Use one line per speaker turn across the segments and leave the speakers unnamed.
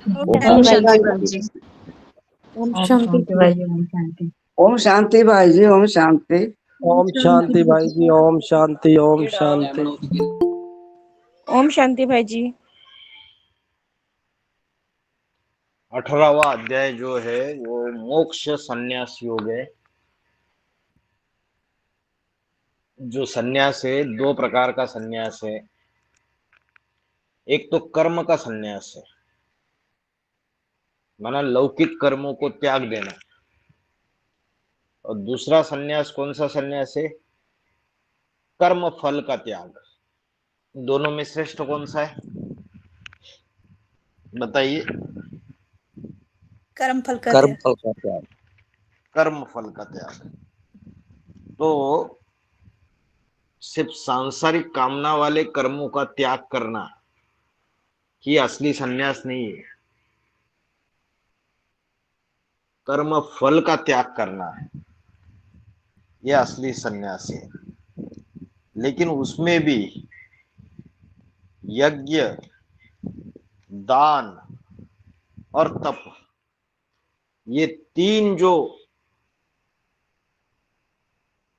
ओम
ओम
शांति
शांति
भाई
भाई
जी।
जी।
ओम
ओम
शांति
शांति भाई जी। ओम शांति।
ओम शांति भाई जी। ओम शांति।
ओम शांति भाई जी। ओम शांति। ओम शांति।
ओम शांति भाई जी।
18वां अध्याय जो है वो मोक्ष संन्यास योग है। जो संन्यास है, दो प्रकार का संन्यास है। एक तो कर्म का संन्यास है, माना लौकिक कर्मों को त्याग देना। और दूसरा संन्यास कौन सा संन्यास है? कर्म फल का त्याग। दोनों में श्रेष्ठ कौन सा है बताइए?
कर्म फल का
कर्म
त्याग।
फल का त्याग।
कर्म फल का त्याग। तो सिर्फ सांसारिक कामना वाले कर्मों का त्याग करना ही असली संन्यास नहीं है। कर्म फल का त्याग करना है, यह असली संन्यास है। लेकिन उसमें भी यज्ञ, दान और तप, ये तीन जो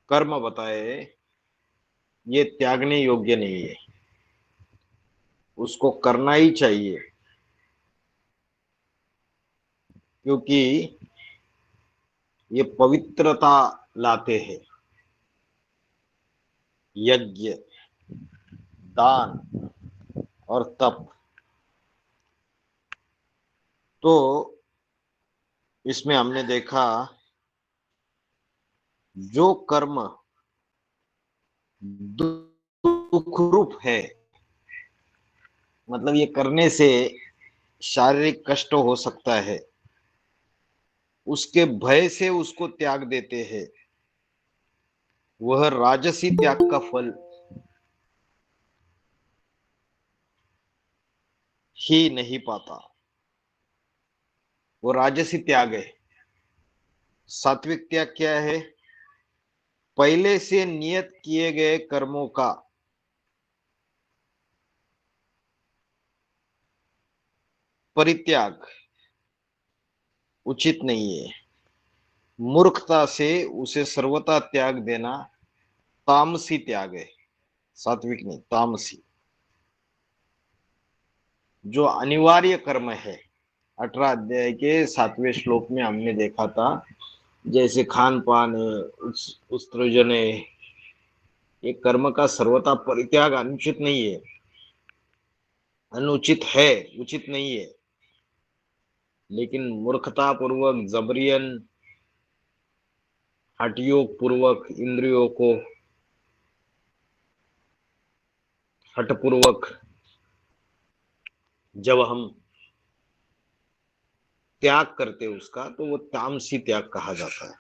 कर्म बताए, ये त्यागने योग्य नहीं है। उसको करना ही चाहिए, क्योंकि ये पवित्रता लाते हैं। यज्ञ, दान और तप। तो इसमें हमने देखा जो कर्म दुख रूप है, मतलब ये करने से शारीरिक कष्ट हो सकता है, उसके भय से उसको त्याग देते हैं, वह राजसी त्याग का फल ही नहीं पाता। वो राजसी त्याग है। सात्विक त्याग क्या है? पहले से नियत किए गए कर्मों का परित्याग उचित नहीं है। मूर्खता से उसे सर्वथा त्याग देना तामसी त्याग है, सात्विक नहीं, तामसी। जो अनिवार्य कर्म है, 18 अध्याय के 7वें श्लोक में हमने देखा था, जैसे खान पान है, उत्सर्जन है, ये कर्म का सर्वथा परित्याग अनुचित नहीं है, अनुचित है, उचित नहीं है। लेकिन मूर्खता पूर्वक, जबरियन, हठयोग पूर्वक, इंद्रियों को हठपूर्वक जब हम त्याग करते उसका, तो वो तामसी त्याग कहा जाता है।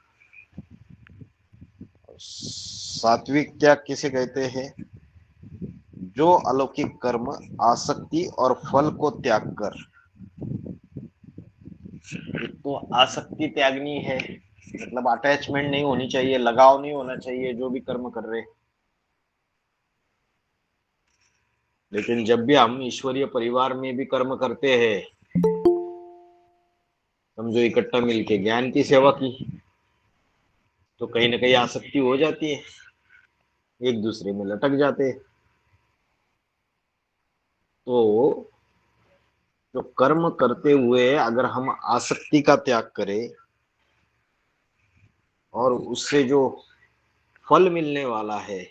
सात्विक त्याग किसे कहते हैं? जो अलौकिक कर्म, आसक्ति और फल को त्याग कर। तो आसक्ति त्यागनी है, मतलब अटैचमेंट नहीं होनी चाहिए, लगाव नहीं होना चाहिए जो भी कर्म कर रहे। लेकिन जब भी हम ईश्वरीय परिवार में भी कर्म करते हैं, समझो इकट्ठा मिलके ज्ञान की सेवा की, तो कहीं ना कहीं आसक्ति हो जाती है, एक दूसरे में लटक जाते हैं। तो जो कर्म करते हुए अगर हम आसक्ति का त्याग करें और उससे जो फल मिलने वाला है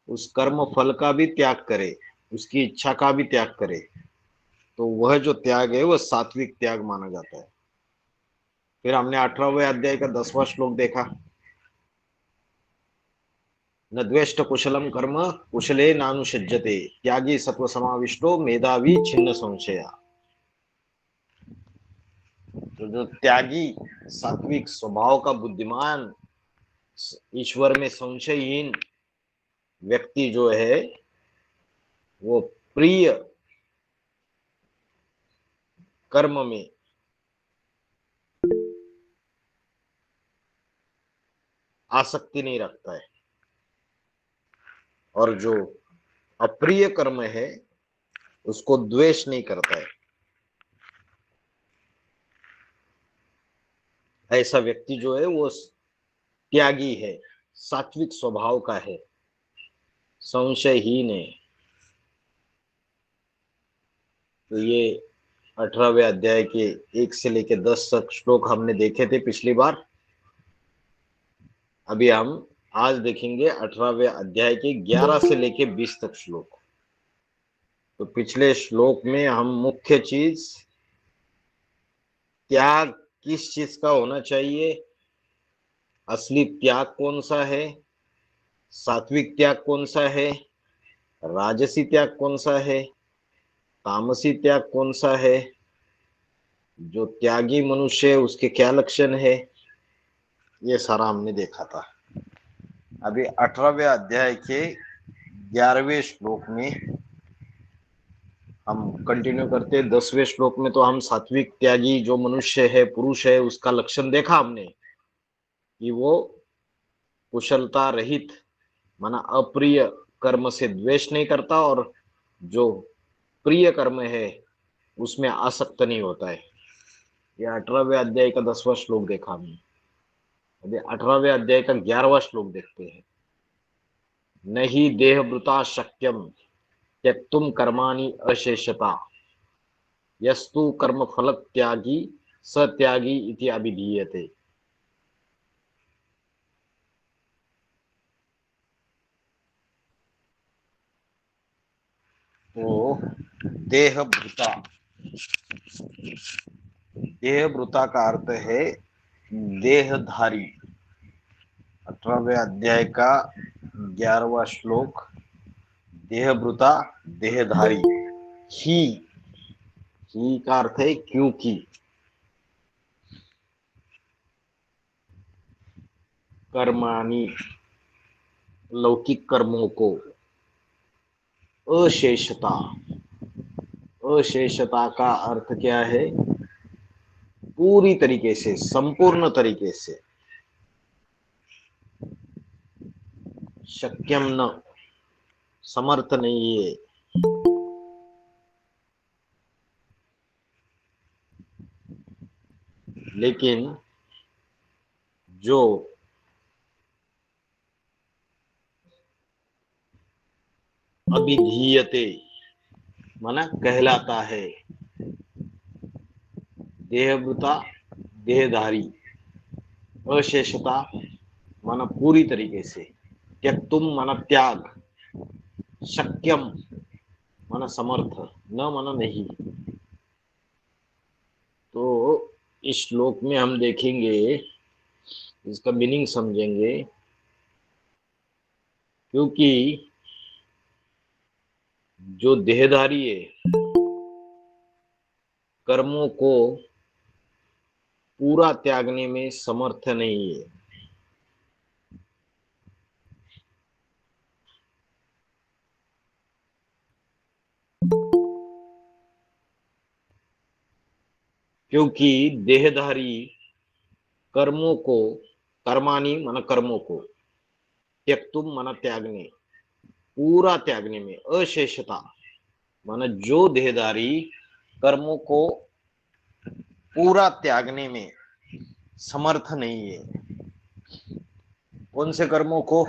उस कर्म फल का भी त्याग करे, उसकी इच्छा का भी त्याग करे, तो वह जो त्याग है वह सात्विक त्याग माना जाता है। फिर हमने 18वें अध्याय का 10वां श्लोक देखा, न द्वेष्ट कुशलम कर्म कुशले नानुषज्यते त्यागी सत्व समाविष्टो मेधावी छिन्न संशया। तो जो त्यागी, सात्विक स्वभाव का बुद्धिमान, ईश्वर में संशयहीन व्यक्ति जो है, वो प्रिय कर्म में आसक्ति नहीं रखता है, और जो अप्रिय कर्म है उसको द्वेष नहीं करता है। ऐसा व्यक्ति जो है वो त्यागी है, सात्विक स्वभाव का है, संशयहीन है। तो ये 18वें अध्याय के 1 से लेकर 10 तक श्लोक हमने देखे थे पिछली बार। अभी हम आज देखेंगे 18वें अध्याय के 11 से लेकर 20 तक श्लोक। तो पिछले श्लोक में हम मुख्य चीज त्याग किस चीज का होना चाहिए, असली त्याग कौन सा है, सात्विक त्याग कौन सा है, राजसी त्याग कौन सा है, तामसी त्याग कौन सा है, जो त्यागी मनुष्य है उसके क्या लक्षण है, ये सारा हमने देखा था। अभी 18वें अध्याय के 11वें श्लोक में हम कंटिन्यू करते हैं। 10वें श्लोक में तो हम सात्विक त्यागी जो मनुष्य है, पुरुष है, उसका लक्षण देखा हमने कि वो कुशलता रहित माना अप्रिय कर्म से द्वेष नहीं करता और जो प्रिय कर्म है उसमें आसक्त नहीं होता है। ये 18वें अध्याय का 10वां श्लोक देखा हमने। अभी 18वें अध्याय का 11वां श्लोक देखते हैं। नहीं देहभृता शक्यम त्यक्तुम कर्माणि अशेषता यस्तु कर्म फल त्यागी सत्यागी इति अभिधीयते। तो देहभृता, देहभृता का अर्थ है देहधारी। 18वें अध्याय का 11वां श्लोक, देहभृता देहधारी। ही का अर्थ है क्योंकि, कर्माणि लौकिक कर्मों को, अशेषता, अशेषता का अर्थ क्या है, पूरी तरीके से, संपूर्ण तरीके से, शक्यम न, समर्थ नहीं है। लेकिन जो अभिधीयते माना कहलाता है, देहभृता देहधारी, अशेषता माना पूरी तरीके से, त्यक्तुम माना त्याग, शक्यम माना समर्थ, न माना नहीं। तो इस श्लोक में हम देखेंगे, इसका मीनिंग समझेंगे। क्योंकि जो देहधारी है कर्मों को पूरा त्यागने में समर्थ नहीं है। क्योंकि देहधारी कर्मों को, कर्माणि माना कर्मों को, त्यक्तुम माना त्यागने, पूरा त्यागने में, अशेषता माना जो देहधारी कर्मों को पूरा त्यागने में समर्थ नहीं है। कौन से कर्मों को,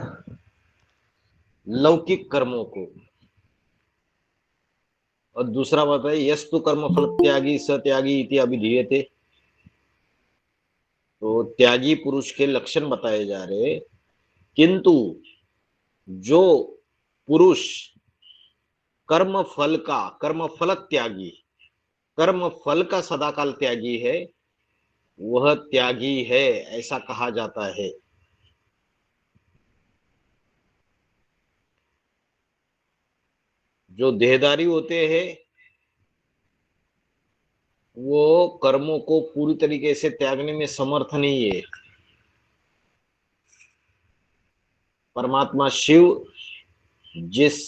लौकिक कर्मों को। और दूसरा बात है यस्तु कर्म फल त्यागी सत्यागी इति अभिधीयते। तो त्यागी पुरुष के लक्षण बताए जा रहे, किंतु जो पुरुष कर्म फल का, कर्म फल त्यागी, कर्म फल का सदाकाल त्यागी है, वह त्यागी है ऐसा कहा जाता है। जो देहधारी होते हैं वो कर्मों को पूरी तरीके से त्यागने में समर्थ नहीं है। परमात्मा शिव जिस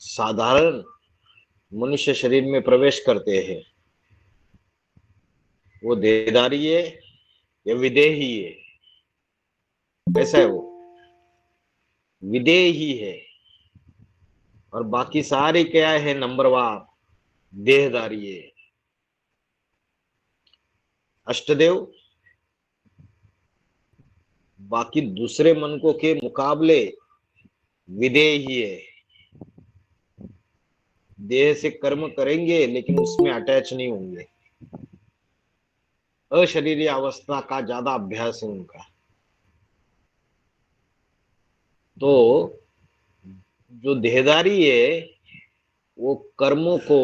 साधारण मनुष्य शरीर में प्रवेश करते हैं वो देहधारी है या विदेही है? कैसा है वो? विदेही है। और बाकी सारे क्या है, नंबरवार देहधारी है। अष्टदेव बाकी दूसरे मनकों के मुकाबले विधेय ही है। देह से कर्म करेंगे लेकिन उसमें अटैच नहीं होंगे। अशरीरी अवस्था का ज्यादा अभ्यास है उनका। तो जो देहधारी है वो कर्मों को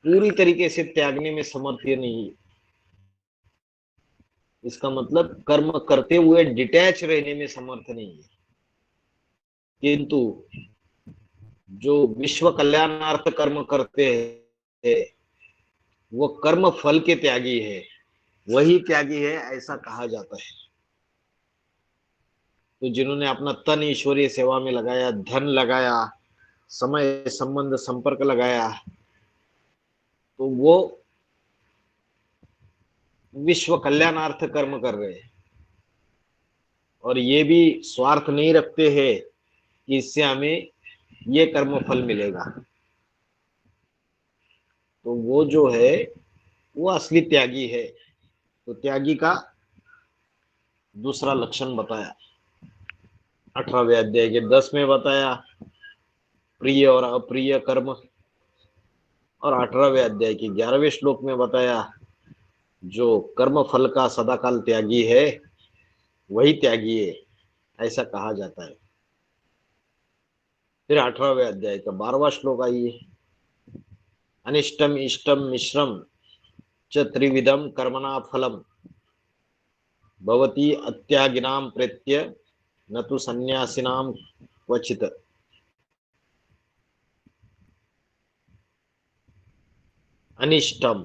पूरी तरीके से त्यागने में समर्थ नहीं है। इसका मतलब कर्म करते हुए डिटैच रहने में समर्थ नहीं है। किंतु जो विश्व कल्याणार्थ कर्म करते हैं वो कर्म फल के त्यागी है, वही त्यागी है ऐसा कहा जाता है। तो जिन्होंने अपना तन ईश्वरीय सेवा में लगाया, धन लगाया, समय संबंध संपर्क लगाया, तो वो विश्व कल्याणार्थ कर्म कर रहे हैं और ये भी स्वार्थ नहीं रखते हैं कि इससे हमें ये कर्म फल मिलेगा। तो वो जो है वो असली त्यागी है। तो त्यागी का दूसरा लक्षण बताया 18वें अध्याय के 10 में बताया, प्रिय और अप्रिय कर्म, और 18वें अध्याय के 11वें श्लोक में बताया जो कर्म फल का सदाकाल त्यागी है वही त्यागी है ऐसा कहा जाता है। फिर 18वें अध्याय का 12वां श्लोक आइए, अनिष्टम इष्टम मिश्रम च त्रिविधम कर्मणा फलम भवति अत्यागिनाम प्रेत्य न तु सन्यासिनाम क्वचित। अनिष्टम,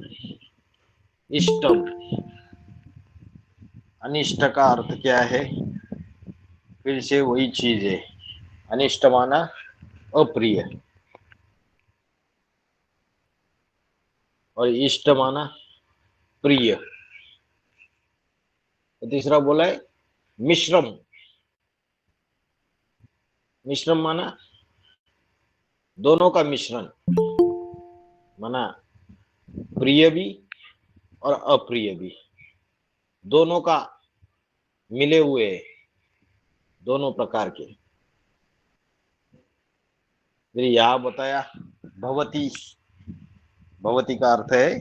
इष्टम, अनिष्ट का अर्थ क्या है? फिर से वही चीज है। अनिष्ट माना अप्रिय और इष्ट माना प्रिय। तीसरा बोला है मिश्रम। मिश्रम माना दोनों का मिश्रण, माना प्रिय भी और अप्रिय भी, दोनों का मिले हुए, दोनों प्रकार के। फिर यह बताया भवती, भवती का अर्थ है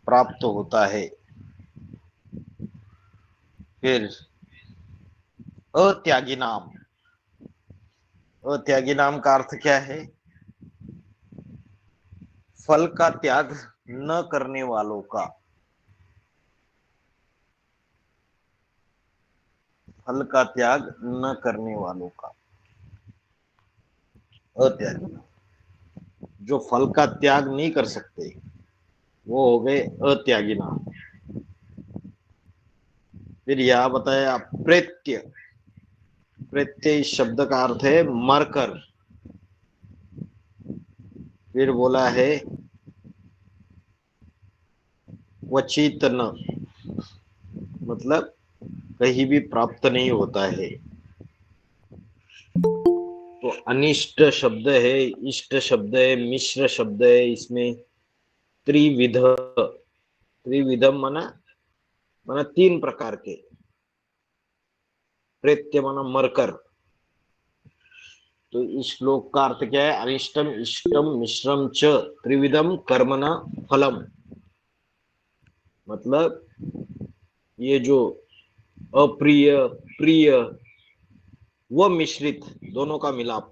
प्राप्त होता है। फिर अत्यागी नाम, अत्यागी नाम का अर्थ क्या है? फल का त्याग न करने वालों का, फल का त्याग न करने वालों का अत्यागी। जो फल का त्याग नहीं कर सकते वो हो गए अत्यागी नाम। फिर यह बताया प्रेत्य, प्रत्यय इस शब्द का अर्थ है मरकर। फिर बोला है क्वचित न, मतलब कहीं भी प्राप्त नहीं होता है। तो अनिष्ट शब्द है, इष्ट शब्द है, मिश्र शब्द है, इसमें त्रिविध, त्रिविधम माना तीन प्रकार के, प्रत्य माना मरकर। तो इस श्लोक का अर्थ क्या है? अनिष्टम इष्टम मिश्रम च त्रिविधम कर्मणा फलम। मतलब ये जो अप्रिय प्रिय व मिश्रित दोनों का मिलाप,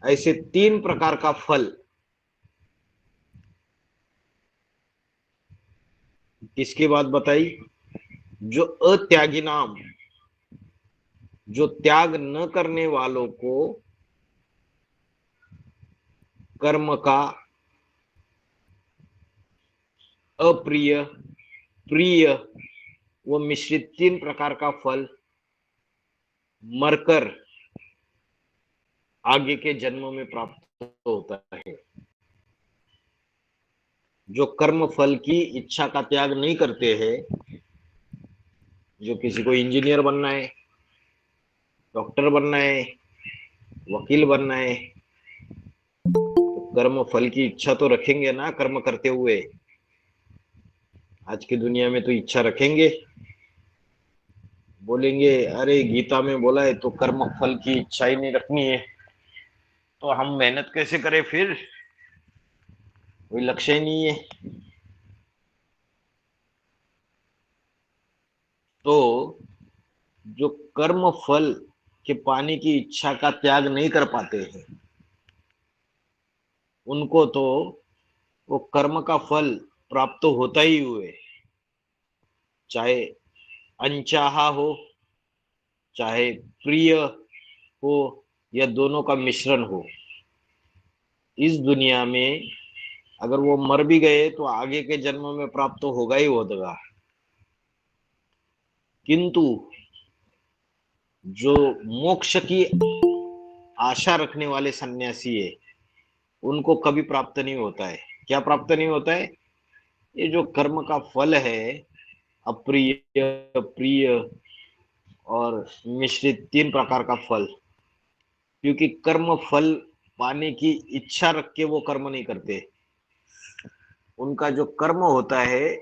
ऐसे तीन प्रकार का फल किसके बाद बताई? जो अत्यागी नाम, जो त्याग न करने वालों को कर्म का अप्रिय प्रिय व मिश्रित तीन प्रकार का फल मरकर आगे के जन्मों में प्राप्त होता है। जो कर्म फल की इच्छा का त्याग नहीं करते हैं, जो किसी को इंजीनियर बनना है, डॉक्टर बनना है, वकील बनना है, तो कर्म फल की इच्छा तो रखेंगे ना कर्म करते हुए। आज की दुनिया में तो इच्छा रखेंगे, बोलेंगे अरे गीता में बोला है तो कर्म फल की इच्छा ही नहीं रखनी है, तो हम मेहनत कैसे करें, फिर कोई लक्ष्य ही नहीं है। तो जो कर्म फल के पाने की इच्छा का त्याग नहीं कर पाते हैं, उनको तो वो कर्म का फल प्राप्त होता ही हुए, चाहे अनचाहा हो, चाहे प्रिय हो, या दोनों का मिश्रण हो। इस दुनिया में अगर वो मर भी गए तो आगे के जन्म में प्राप्त होगा ही होगा। किंतु जो मोक्ष की आशा रखने वाले सन्यासी है, उनको कभी प्राप्त नहीं होता है। क्या प्राप्त नहीं होता है? ये जो कर्म का फल है, अप्रिय, प्रिय और मिश्रित, तीन प्रकार का फल। क्योंकि कर्म फल पाने की इच्छा रख के वो कर्म नहीं करते। उनका जो कर्म होता है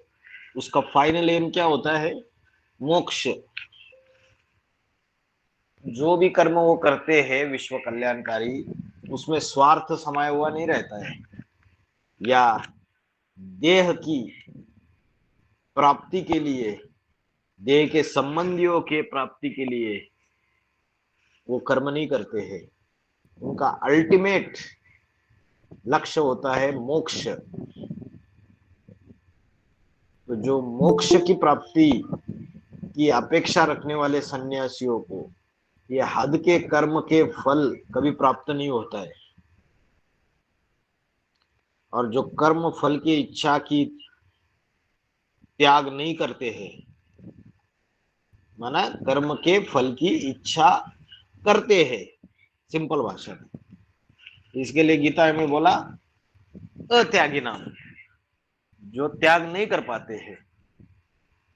उसका फाइनल एम क्या होता है? मोक्ष। जो भी कर्म वो करते हैं विश्व कल्याणकारी, उसमें स्वार्थ समाया हुआ नहीं रहता है, या देह की प्राप्ति के लिए, देह के संबंधियों के प्राप्ति के लिए वो कर्म नहीं करते हैं। उनका अल्टीमेट लक्ष्य होता है मोक्ष। तो जो मोक्ष की प्राप्ति की अपेक्षा रखने वाले सन्यासियों को ये हद के कर्म के फल कभी प्राप्त नहीं होता है। और जो कर्म फल की इच्छा की त्याग नहीं करते हैं, माना कर्म के फल की इच्छा करते हैं, सिंपल भाषा में। इसके लिए गीता में बोला अत्यागी नाम, जो त्याग नहीं कर पाते हैं,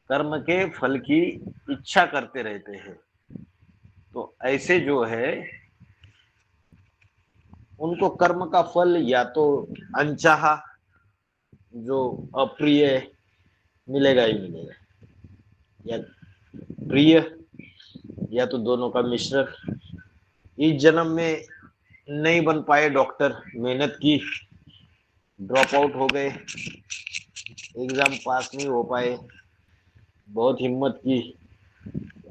कर्म के फल की इच्छा करते रहते हैं, तो ऐसे जो है उनको कर्म का फल या तो अनचाहा, जो अप्रिय मिलेगा ही मिलेगा, या प्रिय, या तो दोनों का मिश्रण। इस जन्म में नहीं बन पाए डॉक्टर, मेहनत की, ड्रॉप आउट हो गए, एग्जाम पास नहीं हो पाए, बहुत हिम्मत की,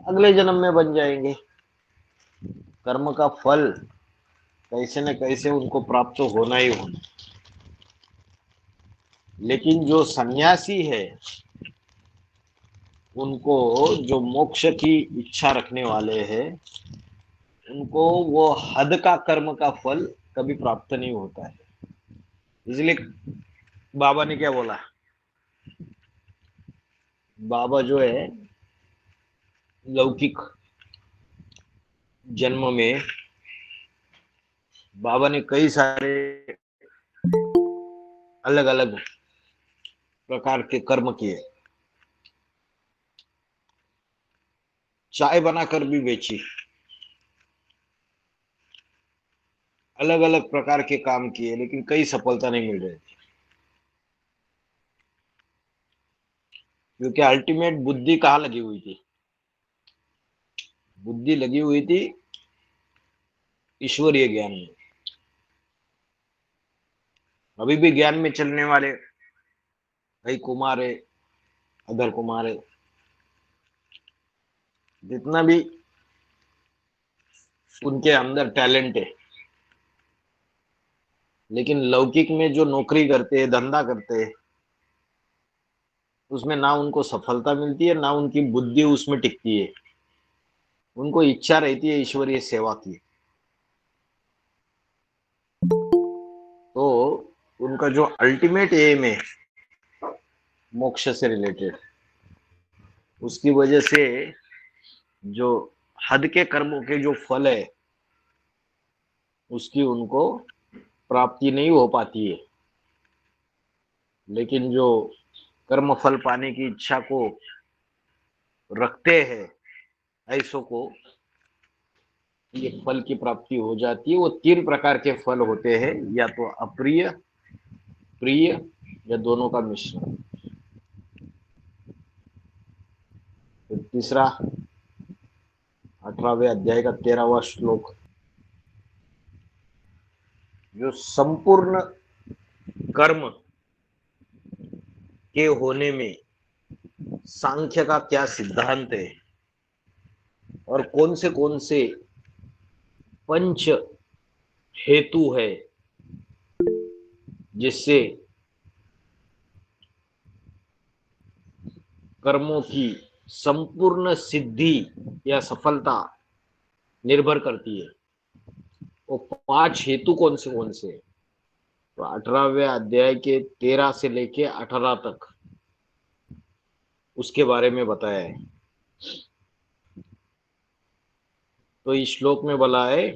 अगले जन्म में बन जाएंगे। कर्म का फल कैसे न कैसे उनको प्राप्त तो होना ही होना। लेकिन जो सन्यासी है, उनको, जो मोक्ष की इच्छा रखने वाले हैं, उनको वो हद का कर्म का फल कभी प्राप्त नहीं होता है। इसलिए बाबा ने क्या बोला? बाबा जो है लौकिक जन्म में बाबा ने कई सारे अलग अलग प्रकार के कर्म किए। चाय बनाकर भी बेची, अलग अलग प्रकार के काम किए, लेकिन कई सफलता नहीं मिल रही थी। क्योंकि अल्टीमेट बुद्धि कहाँ लगी हुई थी? बुद्धि लगी हुई थी ईश्वरीय ज्ञान में। अभी भी ज्ञान में चलने वाले कई कुमार है, अधर कुमार है, जितना भी उनके अंदर टैलेंट है, लेकिन लौकिक में जो नौकरी करते हैं, धंधा करते हैं, उसमें ना उनको सफलता मिलती है, ना उनकी बुद्धि उसमें टिकती है। उनको इच्छा रहती है ईश्वरीय सेवा की, तो उनका जो अल्टीमेट एम है मोक्ष से रिलेटेड, उसकी वजह से जो हद के कर्मों के जो फल है उसकी उनको प्राप्ति नहीं हो पाती है। लेकिन जो कर्म फल पाने की इच्छा को रखते हैं, ऐसों को ये फल की प्राप्ति हो जाती है। वो तीन प्रकार के फल होते हैं, या तो अप्रिय, प्रिय, या दोनों का मिश्रण। तो तीसरा 18वें अध्याय का 13वां श्लोक, जो संपूर्ण कर्म के होने में सांख्य का क्या सिद्धांत है और कौन से पंच हेतु है जिससे कर्मों की संपूर्ण सिद्धि या सफलता निर्भर करती है, वो 5 हेतु कौन से हैं? तो 18वें अध्याय के 13 से लेके 18 तक उसके बारे में बताया है। तो इस श्लोक में बोला है,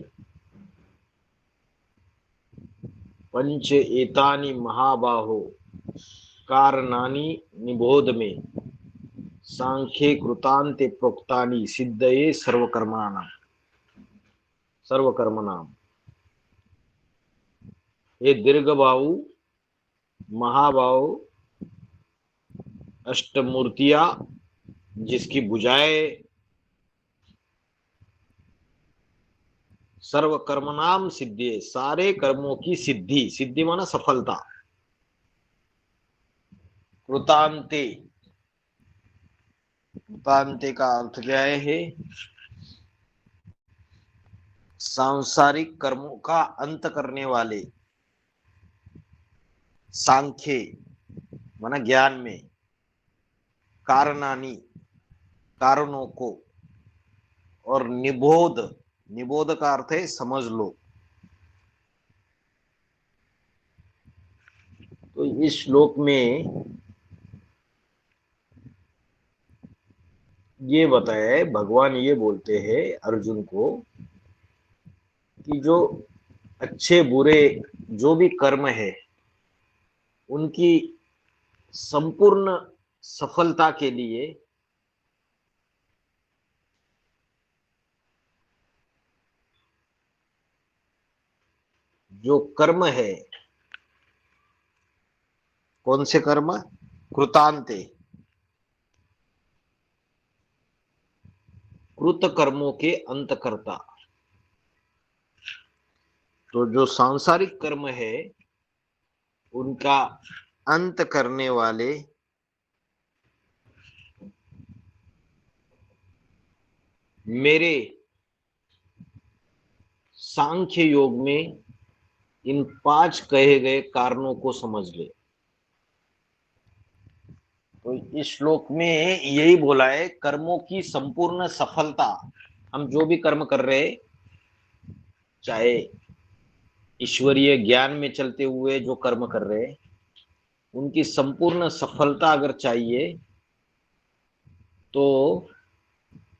पंच एतानि महाबाहो कारणानि निबोध में सांख्ये कृतान्ते प्रोक्तानि सिद्धये सर्वकर्मणाम। ये दीर्घ बाहु महाबाहु अष्टमूर्तियां, जिसकी भुजाएं सर्वकर्मणाम सिद्धि, सारे कर्मों की सिद्धि माना सफलता। कृतांते का अर्थ क्या है? सांसारिक कर्मों का अंत करने वाले, सांख्य माना ज्ञान में, कारणानी कारणों को, और निबोध का अर्थ है समझ लो। तो इस श्लोक में ये बताया है, भगवान ये बोलते हैं अर्जुन को कि जो अच्छे बुरे जो भी कर्म है उनकी संपूर्ण सफलता के लिए जो कर्म है, कौन से कर्म? कृतांते, कृत कर्मों के अंतकर्ता। तो जो सांसारिक कर्म है उनका अंत करने वाले मेरे सांख्य योग में इन 5 कहे गए कारणों को समझ ले। तो इस श्लोक में यही बोला है, कर्मों की संपूर्ण सफलता, हम जो भी कर्म कर रहे हैं, चाहे ईश्वरीय ज्ञान में चलते हुए जो कर्म कर रहे हैं, उनकी संपूर्ण सफलता अगर चाहिए तो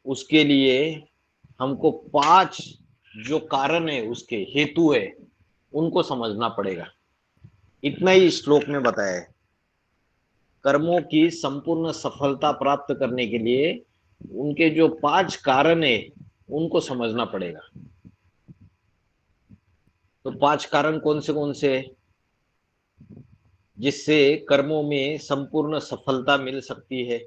उसके लिए हमको 5 जो कारण है, उसके हेतु है, उनको समझना पड़ेगा। इतना ही इस श्लोक में बताया है। कर्मों की संपूर्ण सफलता प्राप्त करने के लिए उनके जो 5 कारण है उनको समझना पड़ेगा। तो 5 कारण कौन से जिससे कर्मों में संपूर्ण सफलता मिल सकती है?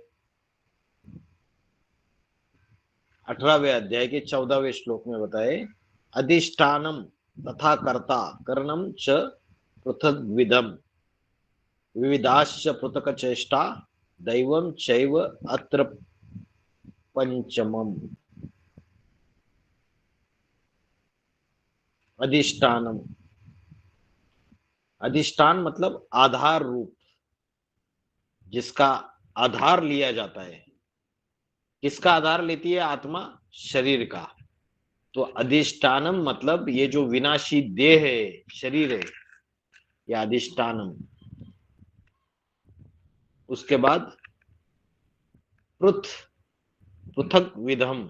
18वें अध्याय के 14वें श्लोक में बताए, अधिष्ठानम तथा कर्ता कर्णम च पृथक विधम विविधाश्च पृथक चेष्टा दैवम चैव अत्र पंचमम। अधिष्ठानम, अधिष्ठान मतलब आधार रूप, जिसका आधार लिया जाता है। किसका आधार लेती है? आत्मा, शरीर का। तो अधिष्ठानम मतलब ये जो विनाशी देह है, शरीर है, ये अधिष्ठानम। उसके बाद पृथक विधम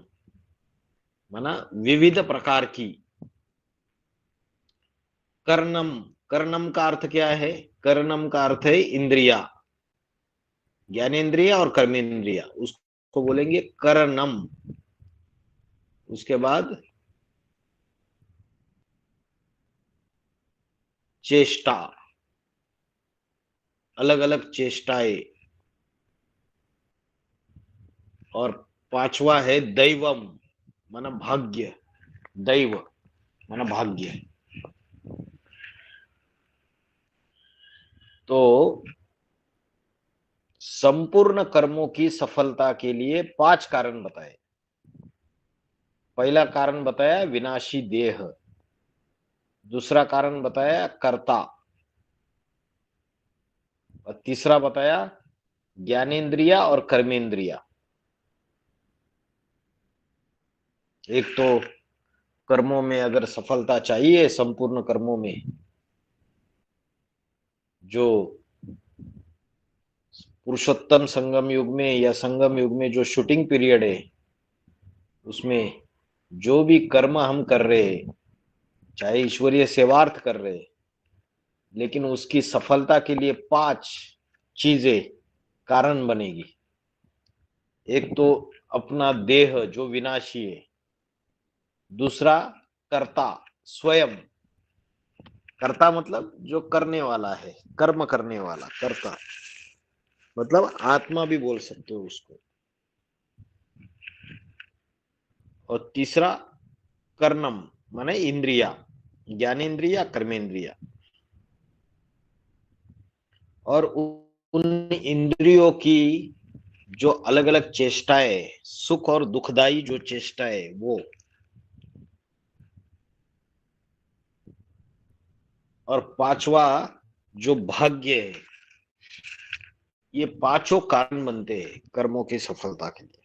माना विविध प्रकार की। कर्णम का अर्थ क्या है? कर्णम का अर्थ है इंद्रिया, ज्ञानेन्द्रिय और कर्मेंद्रिया, उसको बोलेंगे कर्णम। उसके बाद चेष्टा, अलग अलग चेष्टाएं, और 5वां है दैवम, माना भाग्य, दैव माना भाग्य। तो संपूर्ण कर्मों की सफलता के लिए 5 कारण बताए। पहला कारण बताया विनाशी देह, दूसरा कारण बताया कर्ता, और तीसरा बताया ज्ञानेन्द्रिया और कर्मेंद्रिया। एक तो कर्मों में अगर सफलता चाहिए, संपूर्ण कर्मों में, जो पुरुषोत्तम संगम युग में या संगम युग में जो शूटिंग पीरियड है, उसमें जो भी कर्म हम कर रहे हैं, चाहे ईश्वरीय सेवार्थ कर रहे हैं, लेकिन उसकी सफलता के लिए 5 चीजें कारण बनेगी। एक तो अपना देह जो विनाशी है, दूसरा कर्ता स्वयं, कर्ता मतलब जो करने वाला है, कर्म करने वाला, कर्ता मतलब आत्मा भी बोल सकते हो उसको, और तीसरा कर्णम माने इंद्रिया, ज्ञानेन्द्रिया कर्मेंद्रिया। और उन इंद्रियों की जो अलग अलग चेष्टाएं, सुख और दुखदाई जो चेष्टाएं, वो, और पांचवा जो भाग्य है, ये पांचों कारण बनते हैं कर्मों की सफलता के लिए।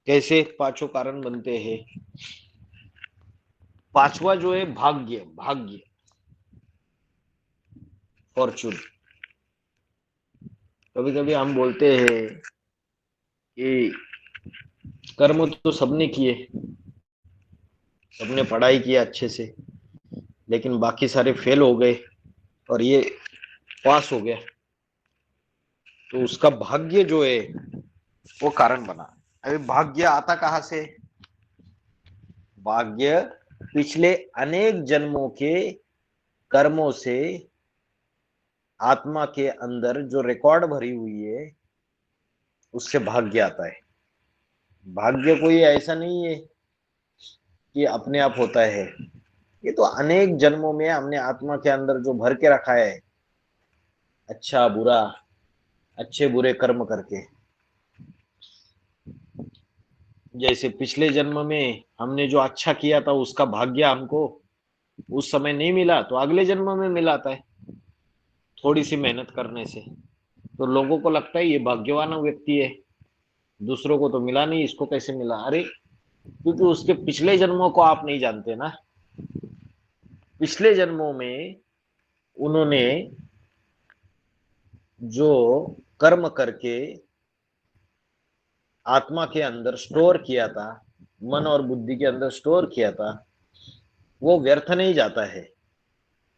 कैसे पांचों कारण बनते हैं? पांचवा जो है भाग्य, भाग्य फॉर्चून। कभी कभी हम बोलते हैं कि कर्म तो सबने किए, सबने पढ़ाई किया अच्छे से, लेकिन बाकी सारे फेल हो गए और ये पास हो गया, तो उसका भाग्य जो है वो कारण बना। अभी भाग्य आता कहां से? भाग्य पिछले अनेक जन्मों के कर्मों से आत्मा के अंदर जो रिकॉर्ड भरी हुई है, उससे भाग्य आता है। भाग्य कोई ऐसा नहीं है कि अपने आप होता है, ये तो अनेक जन्मों में हमने आत्मा के अंदर जो भर के रखा है, अच्छा बुरा, अच्छे बुरे कर्म करके। जैसे पिछले जन्म में हमने जो अच्छा किया था, उसका भाग्य हमको उस समय नहीं मिला, तो अगले जन्म में मिलाता है थोड़ी सी मेहनत करने से। तो लोगों को लगता है ये भाग्यवान व्यक्ति है, दूसरों को तो मिला नहीं, इसको कैसे मिला? अरे क्योंकि उसके पिछले जन्मों को आप नहीं जानते ना। पिछले जन्मों में उन्होंने जो कर्म करके आत्मा के अंदर स्टोर किया था, मन और बुद्धि के अंदर स्टोर किया था, वो व्यर्थ नहीं जाता है,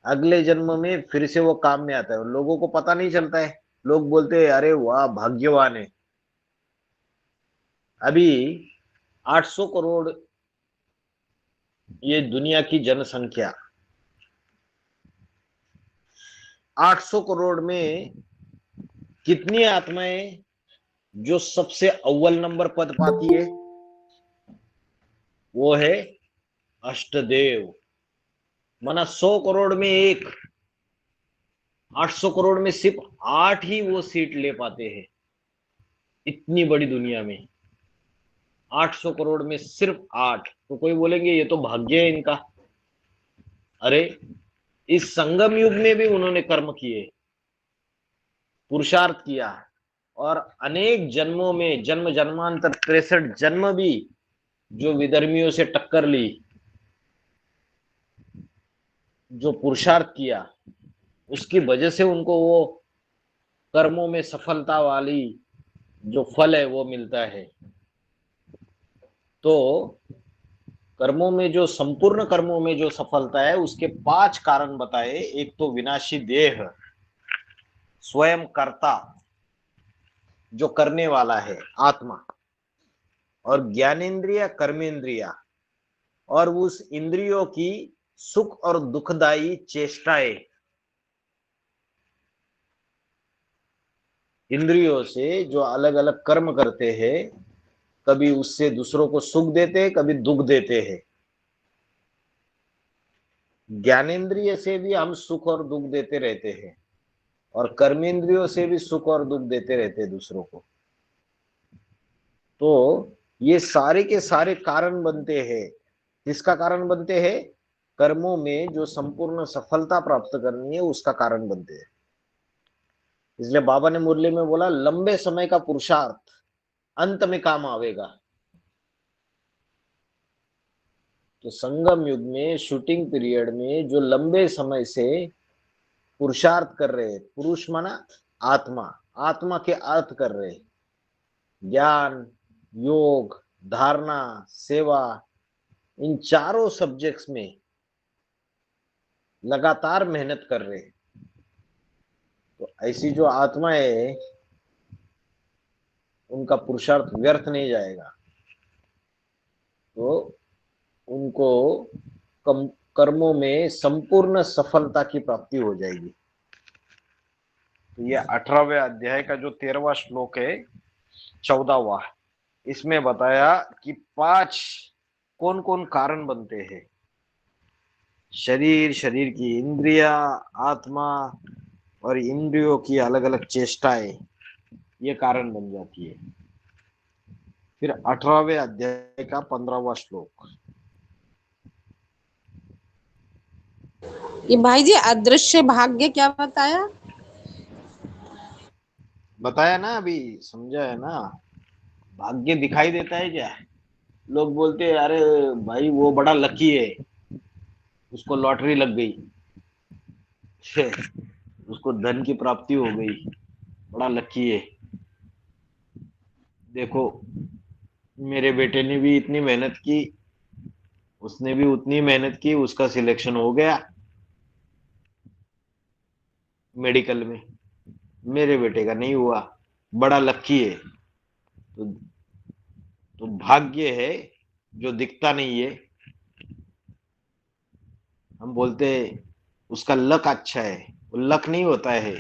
अगले जन्म में फिर से वो काम में आता है। लोगों को पता नहीं चलता है, लोग बोलते हैं अरे वाह भाग्यवान है। अभी 800 करोड़ ये दुनिया की जनसंख्या, 800 करोड़ में कितनी आत्माएं जो सबसे अव्वल नंबर पद पाती है? वो है अष्टदेव। माना 100 करोड़ में एक, 800 करोड़ में सिर्फ 8 ही वो सीट ले पाते हैं। इतनी बड़ी दुनिया में 800 करोड़ में सिर्फ 8, तो कोई बोलेंगे ये तो भाग्य है इनका। अरे इस संगम युग में भी उन्होंने कर्म किए, पुरुषार्थ किया, और अनेक जन्मों में, जन्म जन्मांतर 63 जन्म भी जो विधर्मियों से टक्कर ली, जो पुरुषार्थ किया, उसकी वजह से उनको वो कर्मों में सफलता वाली जो फल है वो मिलता है। तो कर्मों में जो, संपूर्ण कर्मों में जो सफलता है, उसके 5 कारण बताए। एक तो विनाशी देह, स्वयं कर्ता जो करने वाला है आत्मा, और ज्ञानेन्द्रिय कर्मेंद्रिया, और उस इंद्रियों की सुख और दुखदाई चेष्टाएं। इंद्रियों से जो अलग अलग कर्म करते हैं, कभी उससे दूसरों को सुख देते हैं, कभी दुख देते हैं। ज्ञानेंद्रिय से भी हम सुख और दुख देते रहते हैं, और कर्मेंद्रियों से भी सुख और दुख देते रहते हैं दूसरों को। तो ये सारे के सारे कारण बनते हैं। किसका कारण बनते हैं? कर्मों में जो संपूर्ण सफलता प्राप्त करनी है उसका कारण बनते हैं। इसलिए बाबा ने मुरली में बोला, लंबे समय का पुरुषार्थ अंत में काम आवेगा। तो संगम युग में, शूटिंग पीरियड में जो लंबे समय से पुरुषार्थ कर रहे, पुरुष माना आत्मा, आत्मा के अर्थ कर रहे, ज्ञान, योग, धारणा, सेवा, इन चारों सब्जेक्ट्स में लगातार मेहनत कर रहे, तो ऐसी जो आत्माएं है उनका पुरुषार्थ व्यर्थ नहीं जाएगा। तो उनको कर्मों में संपूर्ण सफलता की प्राप्ति हो जाएगी। तो ये 18वें अध्याय का जो 13वां श्लोक है, 14वां, इसमें बताया कि 5 कौन कौन कारण बनते हैं। शरीर, शरीर की इंद्रिया, आत्मा और इंद्रियों की अलग अलग चेष्टाएं, ये कारण बन जाती है। फिर 18वें अध्याय का 15वां श्लोक।
ये भाई जी अदृश्य भाग्य क्या बताया?
बताया ना, अभी समझा है ना। भाग्य दिखाई देता है क्या? लोग बोलते हैं अरे भाई वो बड़ा लकी है, उसको लॉटरी लग गई, उसको धन की प्राप्ति हो गई, बड़ा लकी है। देखो, मेरे बेटे ने भी इतनी मेहनत की, उसने भी उतनी मेहनत की, उसका सिलेक्शन हो गया मेडिकल में, मेरे बेटे का नहीं हुआ, बड़ा लकी है। तो भाग्य है जो दिखता नहीं है। हम बोलते हैं उसका लक अच्छा है, वो लक नहीं होता है,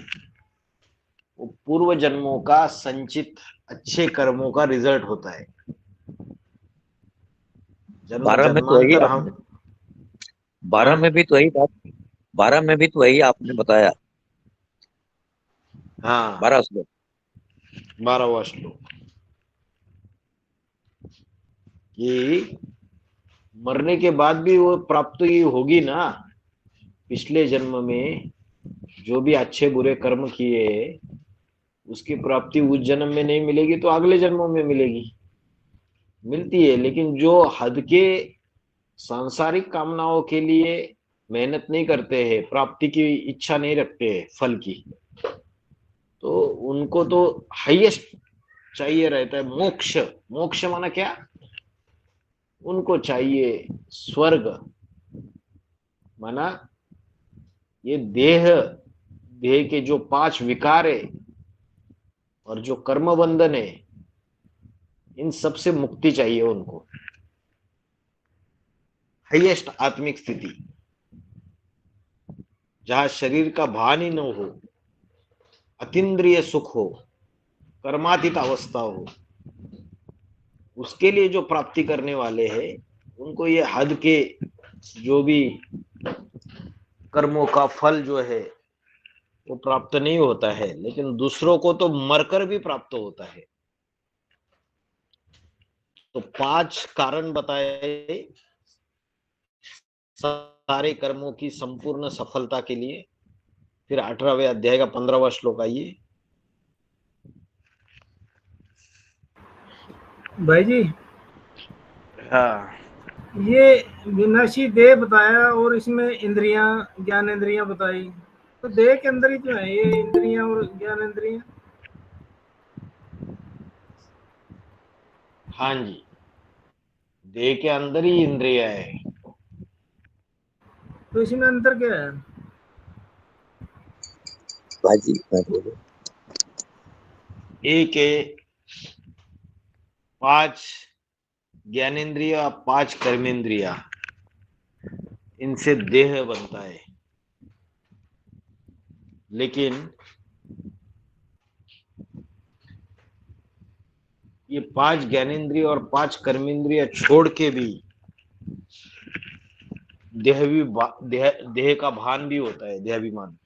वो पूर्व जन्मों का संचित अच्छे कर्मों का रिजल्ट होता है। जन्म
12 में तो वही
जन्मांतर हम
आपने 12 में भी तो वही बात 12 में भी तो वही आपने बताया।
हाँ
12 श्लोक
12वां श्लोक कि मरने के बाद भी वो प्राप्ति होगी ना। पिछले जन्म में जो भी अच्छे बुरे कर्म किए उसकी प्राप्ति उस जन्म में नहीं मिलेगी तो अगले जन्मों में मिलेगी, मिलती है। लेकिन जो हद के सांसारिक कामनाओं के लिए मेहनत नहीं करते हैं, प्राप्ति की इच्छा नहीं रखते हैं फल की, तो उनको तो हाईएस्ट चाहिए रहता है, मोक्ष। मोक्ष माना क्या? उनको चाहिए स्वर्ग, माना ये देह, देह के जो 5 विकार है और जो कर्म बंधन है, इन सब से मुक्ति चाहिए उनको, हाईएस्ट आत्मिक स्थिति, जहां शरीर का भान ही न हो, अतीन्द्रिय सुख हो, कर्मातीत अवस्था हो। उसके लिए जो प्राप्ति करने वाले हैं उनको ये हद के जो भी कर्मों का फल जो है वो प्राप्त नहीं होता है, लेकिन दूसरों को तो मरकर भी प्राप्त होता है। तो 5 कारण बताए सारे कर्मों की संपूर्ण सफलता के लिए। फिर 18वें अध्याय का 15वां श्लोक आइए।
भाई जी
हाँ
ये विनाशी देह बताया और इसमें इंद्रियां, ज्ञान इंद्रियां बताई, तो देह के अंदर ही तो है ये इंद्रियां और ज्ञान इंद्रियां।
हाँ जी, देह के अंदर ही इंद्रिया है।
तो इसमें अंतर क्या है?
बाजी मैं बोलूं
एक है 5 ज्ञानेन्द्रिय, 5 कर्मेंद्रिया, इनसे देह बनता है। लेकिन ये 5 ज्ञानेंद्रिय और 5 कर्मेंद्रिय छोड़ के भी देह का भान भी होता है, देहाभिमान।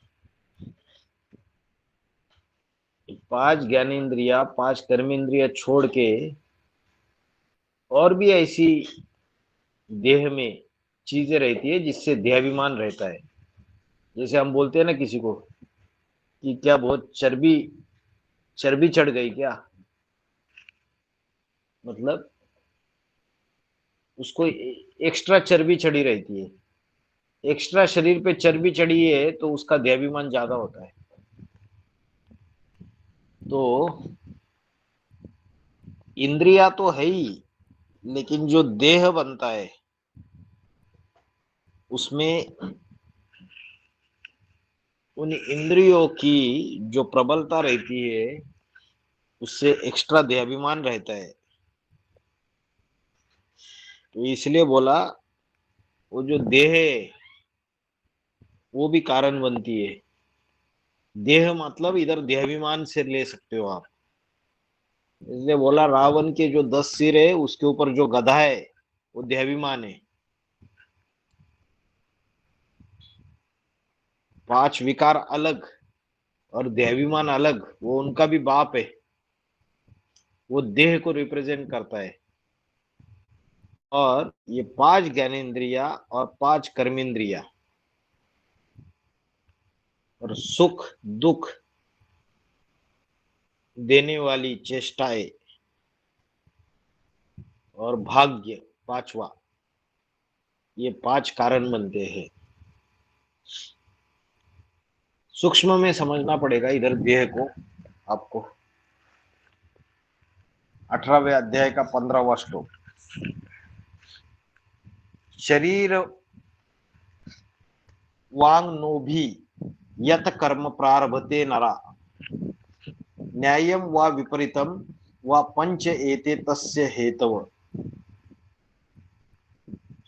5 ज्ञानेंद्रिया 5 कर्मेंद्रिय छोड़ के और भी ऐसी देह में चीजें रहती है जिससे देहाभिमान रहता है। जैसे हम बोलते हैं ना किसी को कि क्या बहुत चर्बी चढ़ गई क्या, मतलब उसको एक्स्ट्रा चर्बी चढ़ी रहती है। एक्स्ट्रा शरीर पे चर्बी चढ़ी है तो उसका देहाभिमान ज्यादा होता है। तो इंद्रिया तो है ही, लेकिन जो देह बनता है उसमें उन इंद्रियों की जो प्रबलता रहती है उससे एक्स्ट्रा देहाभिमान रहता है। तो इसलिए बोला वो जो देह है वो भी कारण बनती है। देह मतलब इधर देहाभिमान से ले सकते हो आप। इसलिए बोला रावण के जो 10 सिर है उसके ऊपर जो गधा है वो देहाभिमान है। 5 विकार अलग और देहाभिमान अलग, वो उनका भी बाप है, वो देह को रिप्रेजेंट करता है। और ये 5 ज्ञानेंद्रिया और 5 कर्मेंद्रिया और सुख दुख देने वाली चेष्टाएं और भाग्य 5वां, ये 5 कारण बनते हैं। सूक्ष्म में समझना पड़ेगा इधर देह को आपको। 18वें अध्याय का 15वां श्लोक, शरीर वांग नो भी यत कर्म प्रारभते नरा न्यायम व विपरीतम व पंच एते तस्य हेतव।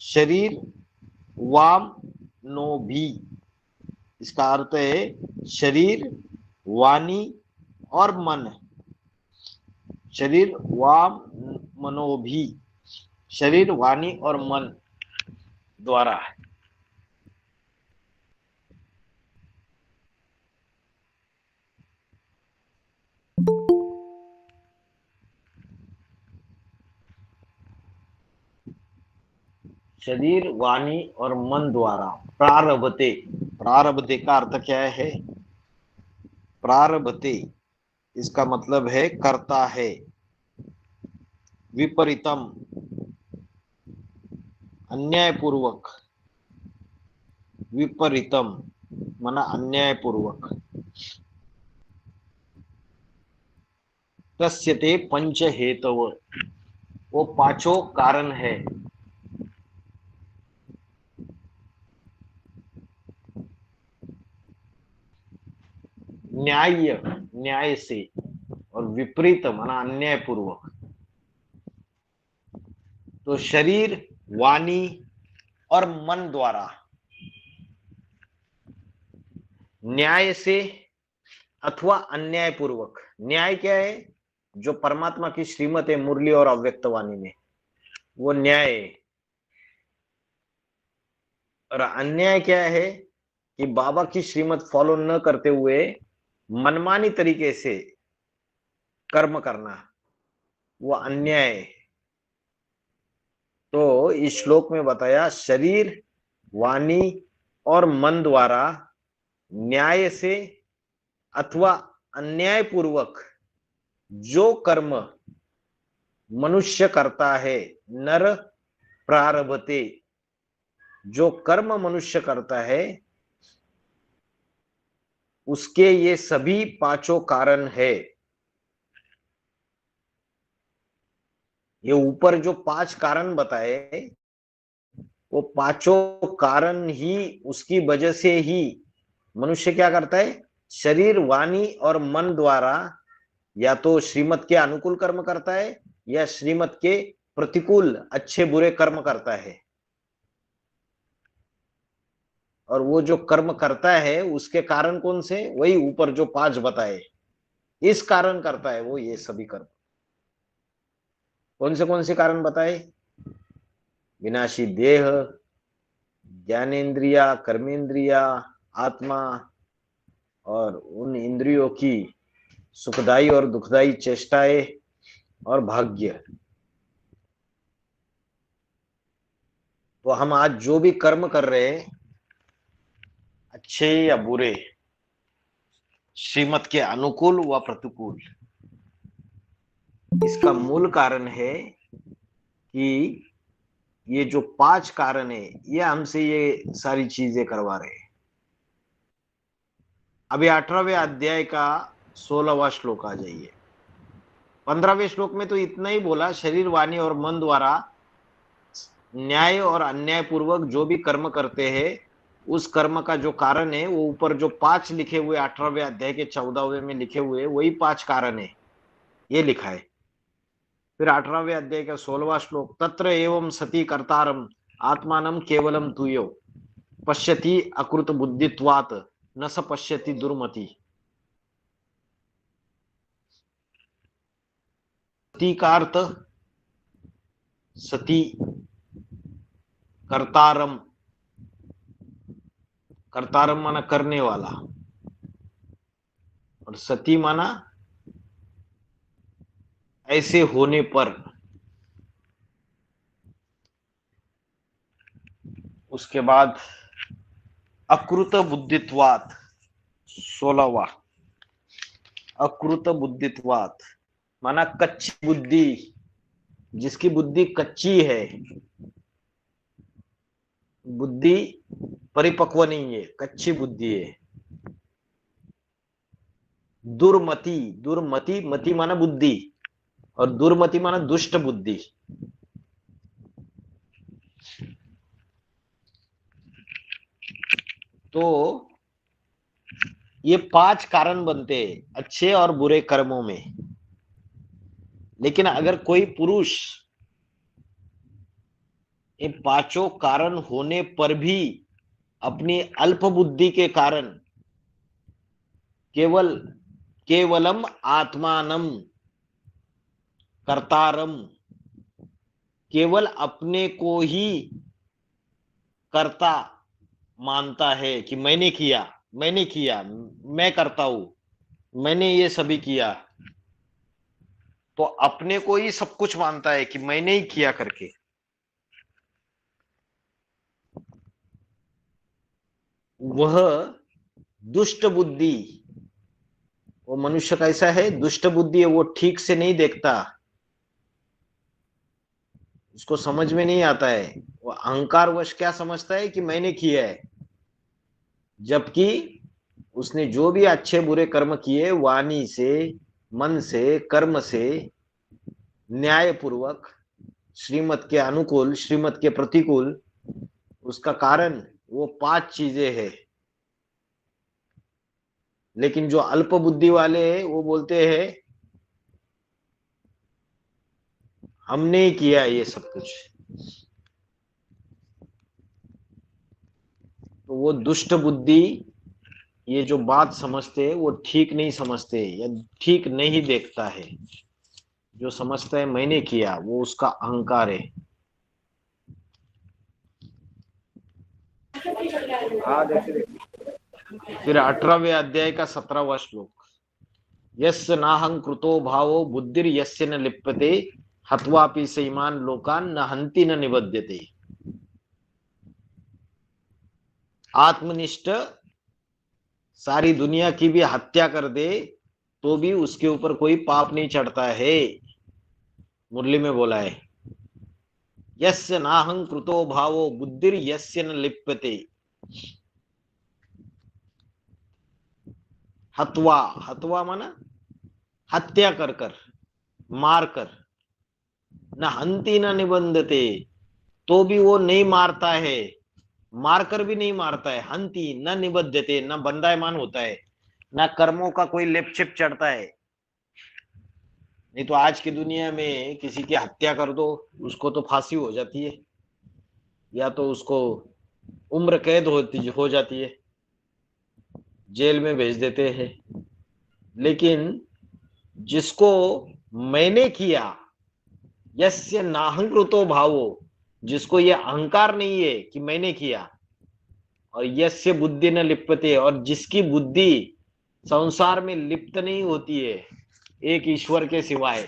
शरीर वाम नो भी, इसका अर्थ है शरीर वाणी और मन। शरीर वाम मनो भी, शरीर वाणी और मन द्वारा है। शरीर वाणी और मन द्वारा प्रारभते। प्रारभते का अर्थ क्या है? प्रारभते इसका मतलब है करता है। विपरीतम अन्यायपूर्वक, विपरीतम माना अन्यायपूर्वक। तस्यते पंच हेतव, वो 5 कारण है। न्याय से और विपरीत माना अन्यायपूर्वक। तो शरीर वाणी और मन द्वारा न्याय से अथवा अन्यायपूर्वक। न्याय क्या है? जो परमात्मा की श्रीमत है मुरली और अव्यक्त वाणी में, वो न्याय है। और अन्याय क्या है? कि बाबा की श्रीमत फॉलो न करते हुए मनमानी तरीके से कर्म करना, वो अन्याय है। तो इस श्लोक में बताया शरीर वाणी और मन द्वारा न्याय से अथवा अन्याय पूर्वक जो कर्म मनुष्य करता है, नर प्रारभते, जो कर्म मनुष्य करता है उसके ये सभी 5 कारण है। ये ऊपर जो 5 कारण बताए वो 5 कारण ही, उसकी वजह से ही मनुष्य क्या करता है? शरीर वाणी और मन द्वारा या तो श्रीमत के अनुकूल कर्म करता है या श्रीमत के प्रतिकूल अच्छे बुरे कर्म करता है। और वो जो कर्म करता है उसके कारण कौन से? वही ऊपर जो 5 बताए, इस कारण करता है वो ये सभी कर्म। कौन से कारण बताए? विनाशी देह, ज्ञानेन्द्रिया, कर्मेंद्रिया, आत्मा और उन इंद्रियों की सुखदायी और दुखदायी चेष्टाएं और भाग्य। तो हम आज जो भी कर्म कर रहे हैं, अच्छे या बुरे, श्रीमत के अनुकूल व प्रतिकूल, इसका मूल कारण है कि ये जो 5 कारण है ये हमसे ये सारी चीजें करवा रहे हैं। अभी 18वें अध्याय का 16वां श्लोक आ जाइए। 15वें श्लोक में तो इतना ही बोला, शरीर, वाणी और मन द्वारा न्याय और अन्याय पूर्वक जो भी कर्म करते हैं उस कर्म का जो कारण है वो ऊपर जो 5 लिखे हुए 18वें अध्याय के 14वें में लिखे हुए वही 5 कारण है, ये लिखा है। फिर 18वें अध्याय का 16वां श्लोक, तत्र एवं सती कर्तारम आत्मानं केवलम तुयो पश्यति अकृत बुद्धित्वात् न स पश्यति दुर्मति। सती का अर्थ सती, कर्तारम, कर्तारम माना करने वाला, और सती माना ऐसे होने पर। उसके बाद अकृत बुद्धित्वात्, 16वां, अकृत बुद्धित्वात् माना कच्ची बुद्धि, जिसकी बुद्धि कच्ची है, बुद्धि परिपक्व नहीं है, कच्ची बुद्धि है। दुर्मति, दुर्मति, मति माना बुद्धि और दुर्मति माना दुष्ट बुद्धि। तो ये 5 कारण बनते हैं अच्छे और बुरे कर्मों में। लेकिन अगर कोई पुरुष ये 5 कारण होने पर भी अपनी अल्प बुद्धि के कारण केवलम आत्मानम कर्तारम, केवल अपने को ही कर्ता मानता है कि मैंने किया, मैं करता हूं, मैंने ये सभी किया, तो अपने को ही सब कुछ मानता है कि मैंने ही किया करके, वह दुष्ट बुद्धि, वो मनुष्य कैसा है? दुष्ट बुद्धि है। वो ठीक से नहीं देखता, उसको समझ में नहीं आता है। वो अहंकारवश क्या समझता है कि मैंने किया है, जबकि उसने जो भी अच्छे बुरे कर्म किए वाणी से, मन से, कर्म से, न्याय पूर्वक, श्रीमत के अनुकूल, श्रीमत के प्रतिकूल, उसका कारण वो 5 चीजें हैं। लेकिन जो अल्प बुद्धि वाले हैं वो बोलते हैं हमने ही किया ये सब कुछ। तो वो दुष्ट बुद्धि ये जो बात समझते हैं वो ठीक नहीं समझते या ठीक नहीं देखता है। जो समझता है मैंने किया, वो उसका अहंकार है। फिर 18वें अध्याय का 17वां श्लोक, यस्य नाहं कृतो भावो बुद्धिर यस्य न लिप्यते हत्वापि सैमान लोकान न हंति न निबध्यते। आत्मनिष्ठ सारी दुनिया की भी हत्या कर दे तो भी उसके ऊपर कोई पाप नहीं चढ़ता है। मुरली में बोला है, यस्य नाहं कृतो भावो बुद्धिर यस्य न लिप्यते। हत्वा, हत्वा माना हत्या कर कर, मार कर, न हंति न निबंधते, तो भी वो नहीं मारता है, मारकर भी नहीं मारता है। हंति न निबद्धते, न बंधायमान होता है, न कर्मों का कोई लेपचिप चढ़ता है। नहीं तो आज की दुनिया में किसी की हत्या कर दो उसको तो फांसी हो जाती है, या तो उसको उम्र कैद हो जाती है, जेल में भेज देते हैं। लेकिन जिसको मैंने किया यस्य नाहंकृतो भावो, जिसको ये अहंकार नहीं है कि मैंने किया, और यस्य बुद्धि न लिप्यते, और जिसकी बुद्धि संसार में लिप्त नहीं होती है, एक ईश्वर के सिवाय,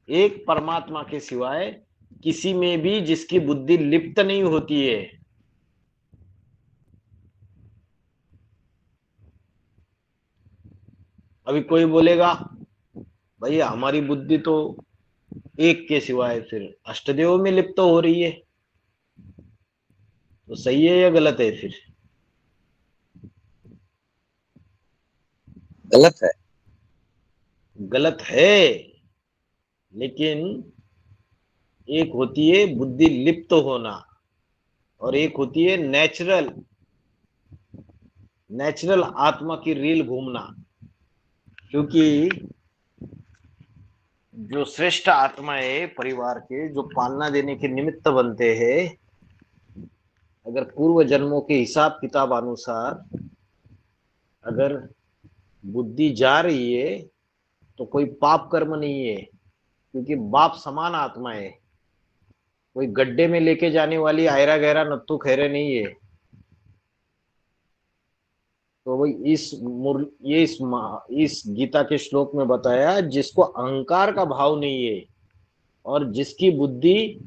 एक परमात्मा के सिवाय किसी में भी जिसकी बुद्धि लिप्त नहीं होती है। अभी कोई बोलेगा भैया हमारी बुद्धि तो एक के सिवाय फिर अष्टदेव में लिप्त हो रही है, तो सही है या गलत है? फिर
गलत है।
गलत है, लेकिन एक होती है बुद्धि लिप्त होना और एक होती है नेचुरल आत्मा की रील घूमना। क्योंकि जो श्रेष्ठ आत्मा है परिवार के, जो पालना देने के निमित्त बनते हैं, अगर पूर्व जन्मों के हिसाब किताब अनुसार अगर बुद्धि जा रही है तो कोई पाप कर्म नहीं है, क्योंकि बाप समान आत्मा है, कोई गड्ढे में लेके जाने वाली आयरा गहरा नत्थु खैरे नहीं है। तो वही इस गीता के श्लोक में बताया, जिसको अहंकार का भाव नहीं है और जिसकी बुद्धि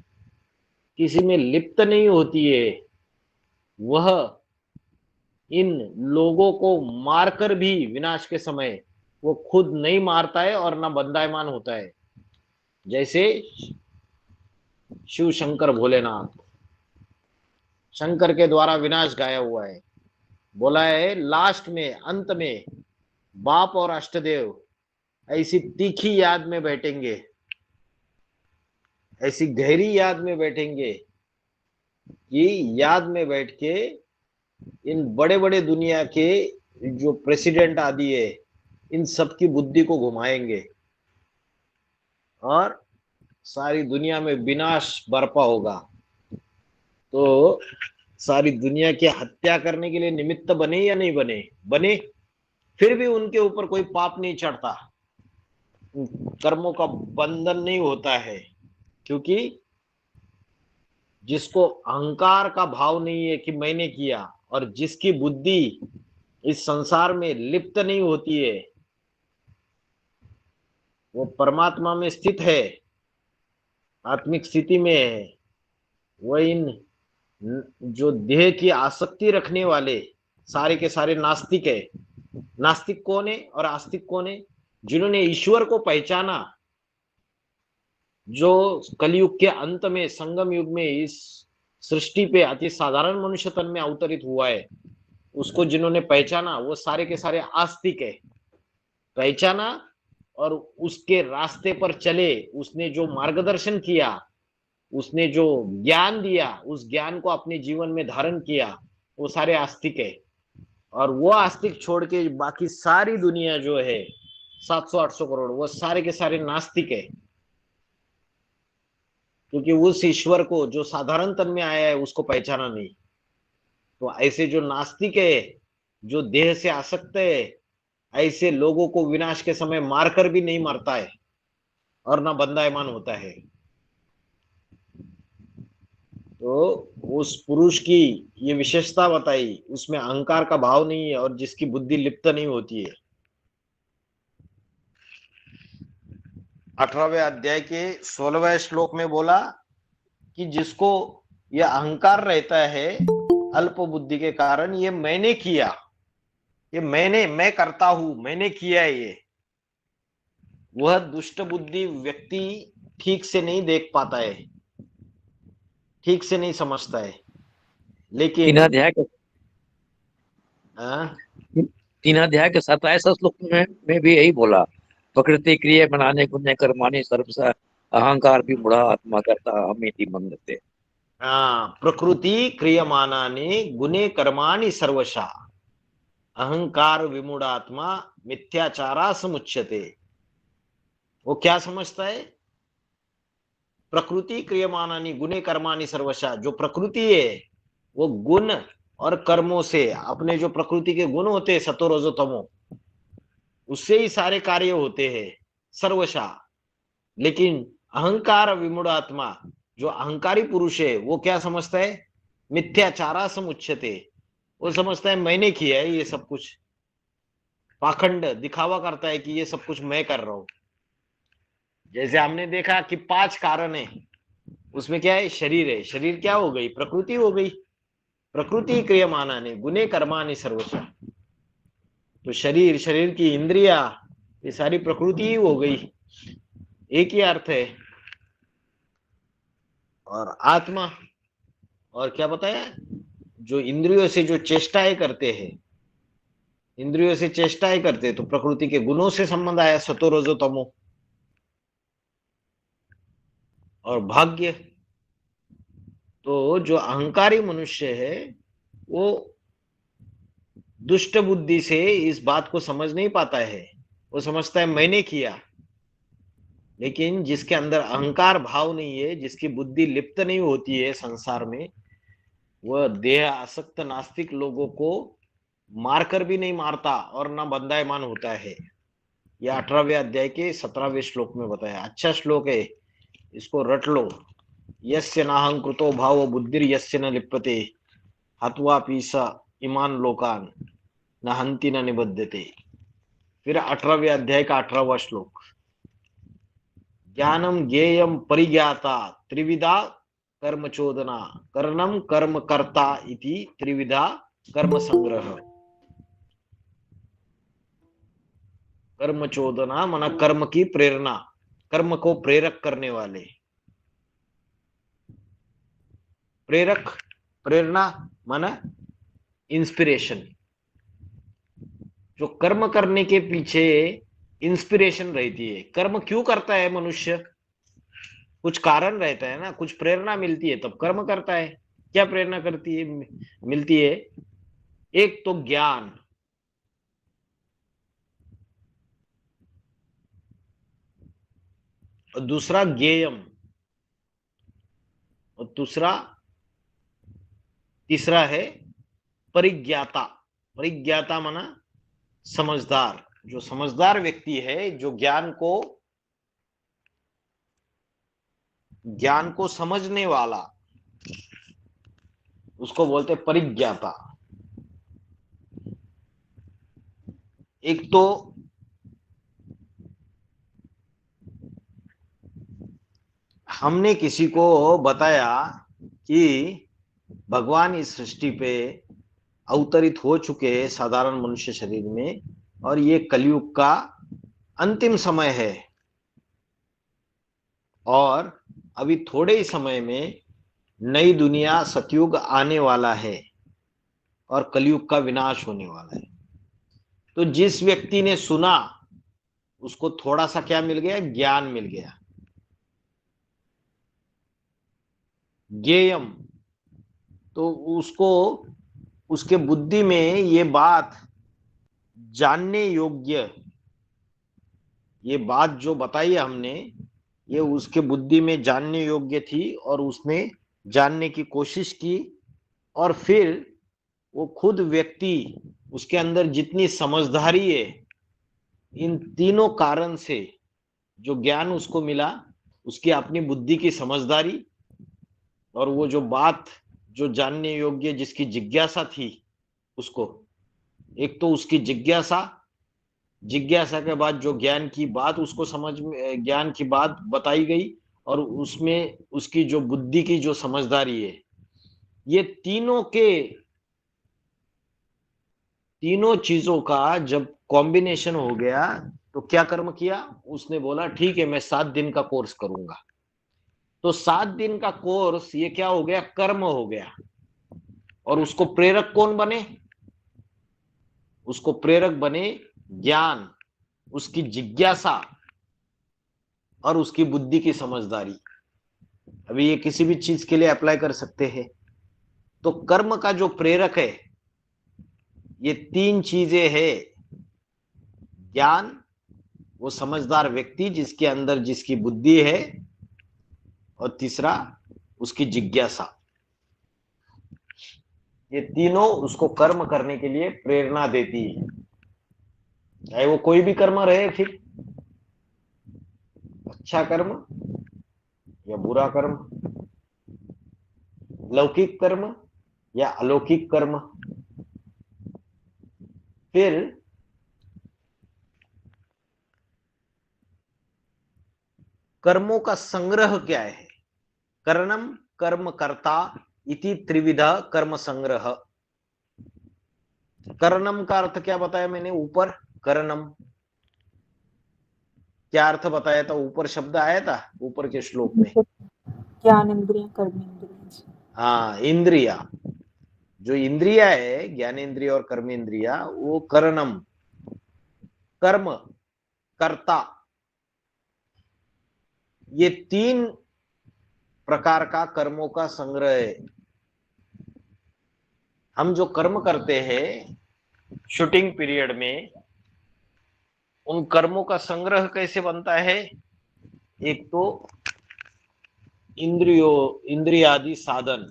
किसी में लिप्त नहीं होती है, वह इन लोगों को मारकर भी विनाश के समय वो खुद नहीं मारता है और ना बंदायमान होता है। जैसे शिव शंकर भोलेनाथ, शंकर के द्वारा विनाश गाया हुआ है, बोला है लास्ट में अंत में बाप और अष्टदेव ऐसी तीखी याद में बैठेंगे, ऐसी गहरी याद में बैठेंगे कि याद में बैठ के इन बड़े बड़े दुनिया के जो प्रेसिडेंट आदि है, इन सब की बुद्धि को घुमाएंगे और सारी दुनिया में विनाश बरपा होगा। तो सारी दुनिया की हत्या करने के लिए निमित्त बने या नहीं बने? बने, फिर भी उनके ऊपर कोई पाप नहीं चढ़ता, कर्मों का बंधन नहीं होता है, क्योंकि जिसको अहंकार का भाव नहीं है कि मैंने किया और जिसकी बुद्धि इस संसार में लिप्त नहीं होती है, वो परमात्मा में स्थित है, आत्मिक स्थिति में है। वह इन जो देह की आसक्ति रखने वाले सारे के सारे नास्तिक है। नास्तिक कौन है और आस्तिक कौन है? जिन्होंने ईश्वर को पहचाना, जो कलयुग के अंत में संगम युग में इस सृष्टि पे अति साधारण मनुष्य तन में अवतरित हुआ है, उसको जिन्होंने पहचाना वो सारे के सारे आस्तिक है। पहचाना और उसके रास्ते पर चले, उसने जो मार्गदर्शन किया, उसने जो ज्ञान दिया, उस ज्ञान को अपने जीवन में धारण किया, वो सारे आस्तिक है। और वो आस्तिक छोड़ के बाकी सारी दुनिया जो है 700-800 करोड़, वो सारे के सारे नास्तिक है, क्योंकि उस ईश्वर को जो साधारण तन में आया है उसको पहचाना नहीं। तो ऐसे जो नास्तिक है, जो देह से आसक्त है, ऐसे लोगों को विनाश के समय मारकर भी नहीं मरता है और ना बंदायमान होता है। तो उस पुरुष की ये विशेषता बताई, उसमें अहंकार का भाव नहीं है और जिसकी बुद्धि लिप्त नहीं होती है। 18वें अध्याय के 16वें श्लोक में बोला कि जिसको यह अहंकार रहता है अल्प बुद्धि के कारण, ये मैंने किया, ये मैं करता हूं, मैंने किया है, ये वह दुष्ट बुद्धि व्यक्ति ठीक से नहीं देख पाता है, ठीक से नहीं समझता है। लेकिन
3 अध्याय के 27 श्लोक में भी यही बोला, प्रकृति क्रिया बनाने गुण्य कर्माणि सर्वसा अहंकार भी मूढ़ा आत्मा करता हमेति मंगते।
प्रकृति क्रियमानानि गुणे कर्माणि सर्वशा अहंकार विमूढ़ात्मा मिथ्याचारा समुच्यते। वो क्या समझता है? प्रकृति क्रियमानानि गुणे कर्माणि सर्वशा, जो प्रकृति है वो गुण और कर्मों से, अपने जो प्रकृति के गुण होते हैं सतो रजो तमो, उससे ही सारे कार्य होते हैं सर्वशा। लेकिन अहंकार विमूढ़ आत्मा, जो अहंकारी पुरुष है वो क्या समझता है? मिथ्याचारा समुच्यते, वो समझता है मैंने किया है ये सब कुछ, पाखंड दिखावा करता है कि ये सब कुछ मैं कर रहा हूं। जैसे हमने देखा कि 5 कारण है, उसमें क्या है? शरीर है। शरीर क्या हो गई? प्रकृति हो गई। प्रकृति क्रियमाणानि गुणे कर्माणि सर्वशः। तो शरीर, शरीर की इंद्रिया, ये सारी प्रकृति ही हो गई, एक ही अर्थ है। और आत्मा, और क्या बताया? जो इंद्रियों से जो चेष्टाएं करते हैं, इंद्रियों से चेष्टाएं करते हैं, तो प्रकृति के गुणों से संबंध आया, सतो रजो तमो। और भाग्य, तो जो अहंकारी मनुष्य है वो दुष्ट बुद्धि से इस बात को समझ नहीं पाता है, वो समझता है मैंने किया। लेकिन जिसके अंदर अहंकार भाव नहीं है, जिसकी बुद्धि लिप्त नहीं होती है संसार में, वह देह आसक्त नास्तिक लोगों को मारकर भी नहीं मारता और ना बंधायमान होता है। यह 18वें अध्याय के 17वें श्लोक में बताया। अच्छा श्लोक है, इसको रट लो। यस्य नाहंकृतो भावो बुद्धिर यस्य न लिप्यते हत्वा पीसा इमान लोकान न हंति न निबध्यते। फिर 18वें अध्याय का 18वां श्लोक, ज्ञानम ज्ञेयम परिज्ञाता त्रिविधा कर्म चोदना कर्णम कर्म कर्ता इति त्रिविधा कर्म संग्रह। कर्म चोदना माना कर्म की प्रेरणा, कर्म को प्रेरक करने वाले। प्रेरक, प्रेरणा माना इंस्पिरेशन। जो कर्म करने के पीछे इंस्पिरेशन रहती है। कर्म क्यों करता है मनुष्य? कुछ कारण रहता है ना, कुछ प्रेरणा मिलती है तब कर्म करता है। क्या प्रेरणा करती है, मिलती है? एक तो ज्ञान, और दूसरा ज्ञेयम, और तीसरा है परिज्ञाता। परिज्ञाता माना समझदार। जो समझदार व्यक्ति है, जो ज्ञान को समझने वाला, उसको बोलते परिज्ञाता। एक तो हमने किसी को बताया कि भगवान इस सृष्टि पे अवतरित हो चुके हैं साधारण मनुष्य शरीर में, और ये कलयुग का अंतिम समय है, और अभी थोड़े ही समय में नई दुनिया सतयुग आने वाला है और कलयुग का विनाश होने वाला है। तो जिस व्यक्ति ने सुना, उसको थोड़ा सा क्या मिल गया? ज्ञान मिल गया। ज्ञेयम, तो उसको, उसके बुद्धि में ये बात जानने योग्य, ये बात जो बताई है हमने, ये उसके बुद्धि में जानने योग्य थी, और उसने जानने की कोशिश की, और फिर वो खुद व्यक्ति, उसके अंदर जितनी समझदारी है, इन तीनों कारण से जो ज्ञान उसको मिला, उसकी अपनी बुद्धि की समझदारी, और वो जो बात जो जानने योग्य, जिसकी जिज्ञासा थी उसको, एक तो उसकी जिज्ञासा के बाद जो ज्ञान की बात उसको समझ में, ज्ञान की बात बताई गई, और उसमें उसकी जो बुद्धि की जो समझदारी है, ये तीनों चीजों का जब कॉम्बिनेशन हो गया, तो क्या कर्म किया? उसने बोला ठीक है, मैं 7 दिन का कोर्स करूंगा। तो 7 दिन का कोर्स ये क्या हो गया? कर्म हो गया। और उसको प्रेरक कौन बने? उसको प्रेरक बने ज्ञान, उसकी जिज्ञासा, और उसकी बुद्धि की समझदारी। अभी ये किसी भी चीज के लिए अप्लाई कर सकते हैं। तो कर्म का जो प्रेरक है, ये 3 चीजें हैं। ज्ञान, वो समझदार व्यक्ति जिसके अंदर जिसकी बुद्धि है, और तीसरा उसकी जिज्ञासा। ये तीनों उसको कर्म करने के लिए प्रेरणा देती है, चाहे वो कोई भी कर्म रहे, फिर अच्छा कर्म या बुरा कर्म, लौकिक कर्म या अलौकिक कर्म। फिर कर्मों का संग्रह क्या है? कर्णम कर्म कर्ता इति त्रिविधा कर्म संग्रह। कर्णम का अर्थ क्या बताया मैंने ऊपर? कर्णम क्या अर्थ बताया था? ऊपर शब्द आया था ऊपर के श्लोक में।
ज्ञान इंद्रिय कर्म इंद्रिय।
हाँ, इंद्रिया, जो इंद्रिया है ज्ञानेन्द्रिय और कर्मेंद्रिया, वो कर्णम कर्म कर्ता, ये तीन प्रकार का कर्मों का संग्रह है। हम जो कर्म करते हैं शूटिंग पीरियड में, उन कर्मों का संग्रह कैसे बनता है? एक तो इंद्रियादि साधन,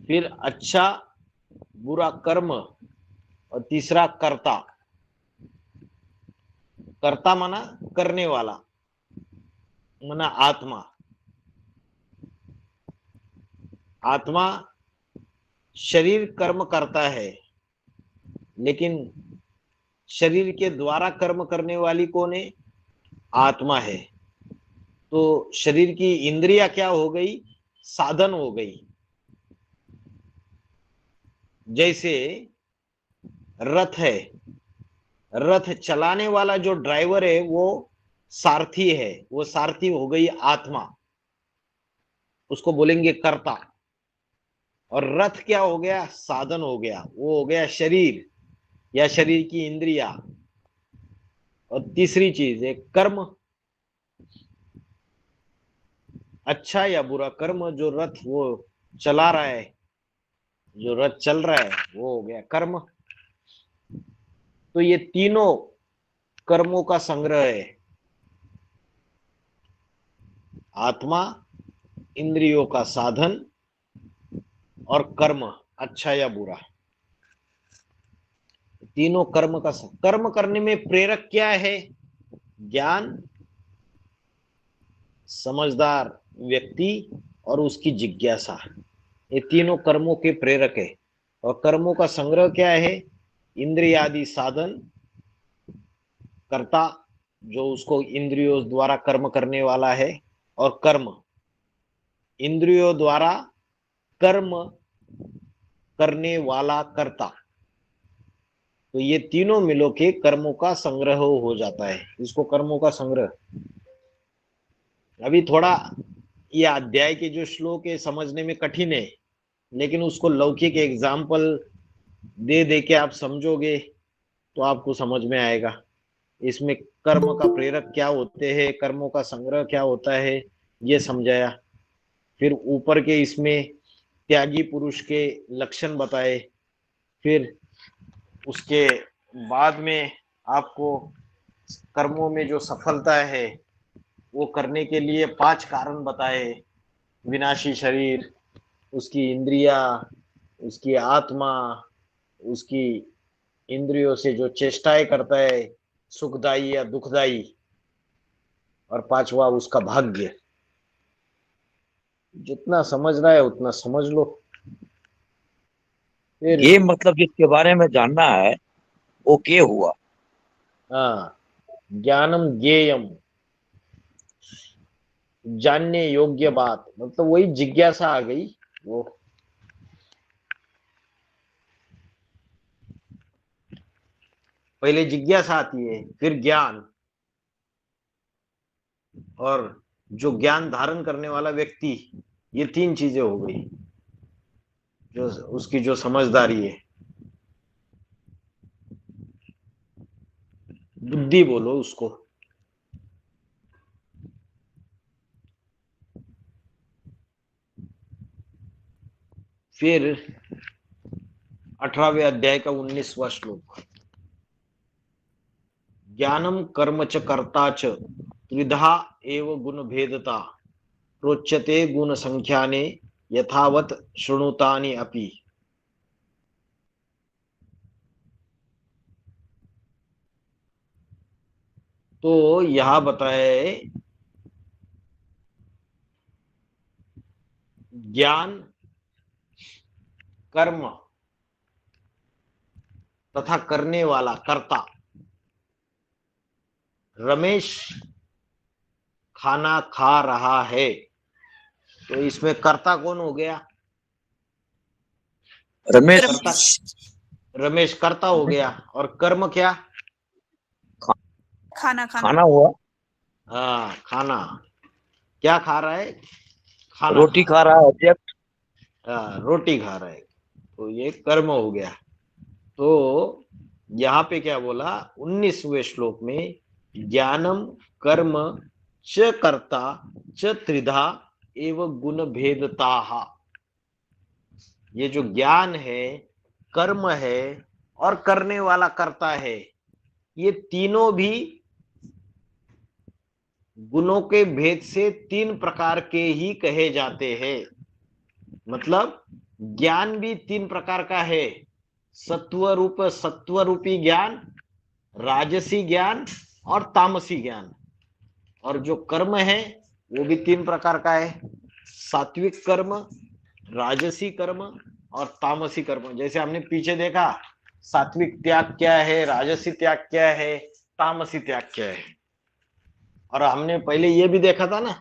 फिर अच्छा बुरा कर्म, और तीसरा कर्ता। कर्ता माना करने वाला, माना आत्मा। आत्मा शरीर कर्म करता है, लेकिन शरीर के द्वारा कर्म करने वाली कौन है? आत्मा है। तो शरीर की इंद्रिया क्या हो गई? साधन हो गई। जैसे रथ है, रथ चलाने वाला जो ड्राइवर है वो सारथी है, वो सारथी हो गई आत्मा, उसको बोलेंगे कर्ता। और रथ क्या हो गया? साधन हो गया, वो हो गया शरीर या शरीर की इंद्रिया। और तीसरी चीज है कर्म, अच्छा या बुरा कर्म, जो रथ वो चला रहा है, जो रथ चल रहा है, वो हो गया कर्म। तो ये तीनों कर्मों का संग्रह है, आत्मा, इंद्रियों का साधन और कर्म, अच्छा या बुरा। तीनों कर्म का कर्म करने में प्रेरक क्या है? ज्ञान, समझदार व्यक्ति और उसकी जिज्ञासा, ये तीनों कर्मों के प्रेरक है। और कर्मों का संग्रह क्या है? इंद्रियादि साधन, कर्ता जो उसको इंद्रियों द्वारा कर्म करने वाला है, और कर्म इंद्रियों द्वारा कर्म करने वाला कर्ता। तो ये तीनों मिलो के कर्मों का संग्रह हो जाता है, इसको कर्मों का संग्रह। अभी थोड़ा ये अध्याय के जो श्लोक है समझने में कठिन है, लेकिन उसको लौकिक एग्जाम्पल दे दे के आप समझोगे तो आपको समझ में आएगा। इसमें कर्म का प्रेरक क्या होते हैं, कर्मों का संग्रह क्या होता है, ये समझाया। फिर ऊपर के इसमें त्यागी पुरुष के लक्षण बताए। फिर उसके बाद में आपको कर्मों में जो सफलता है वो करने के लिए 5 कारण बताए। विनाशी शरीर, उसकी इंद्रिया, उसकी आत्मा, उसकी इंद्रियों से जो चेष्टाएं करता है, सुखदाई या दुखदाई, और 5वां उसका भाग्य। जितना समझ रहा है उतना समझ लो। फिर
ये मतलब जिसके बारे में जानना है वो के हुआ।
हाँ, ज्ञानम ज्ञेयम, जानने योग्य बात, मतलब वही जिज्ञासा आ गई। वो पहले जिज्ञासा आती है, फिर ज्ञान, और जो ज्ञान धारण करने वाला व्यक्ति, ये 3 चीजें हो गई, जो उसकी जो समझदारी है, बुद्धि बोलो उसको। फिर 18वें अध्याय का 19वां श्लोक, ज्ञानम कर्म च कर्ता च त्रिधा एव गुण भेदता प्रोच्यते गुण संख्याने यथावत शृणुतानि अपि। तो यहां बताए ज्ञान, कर्म तथा करने वाला कर्ता। रमेश खाना खा रहा है, तो इसमें कर्ता कौन हो गया?
रमेश
कर्ता रमेश कर्ता हो गया। और कर्म क्या?
खाना खाना
खाना हुआ,
हाँ, खाना। क्या खा रहा है? खाना
रोटी
खा
खा रहा है ऑब्जेक्ट।
हाँ, रोटी खा रहा है, तो ये कर्म हो गया। तो यहाँ पे क्या बोला 19वें श्लोक में? ज्ञानम कर्म च कर्ता च त्रिधा एव गुण भेदताः। ये जो ज्ञान है, कर्म है और करने वाला कर्ता है, ये तीनों भी गुणों के भेद से 3 प्रकार के ही कहे जाते हैं। मतलब ज्ञान भी 3 प्रकार का है। सत्व रूपी ज्ञान, राजसी ज्ञान और तामसी ज्ञान। और जो कर्म है वो भी 3 प्रकार का है। सात्विक कर्म, राजसी कर्म और तामसी कर्म। जैसे हमने पीछे देखा, सात्विक त्याग क्या है, राजसी त्याग क्या है, तामसी त्याग क्या है। और हमने पहले ये भी देखा था ना,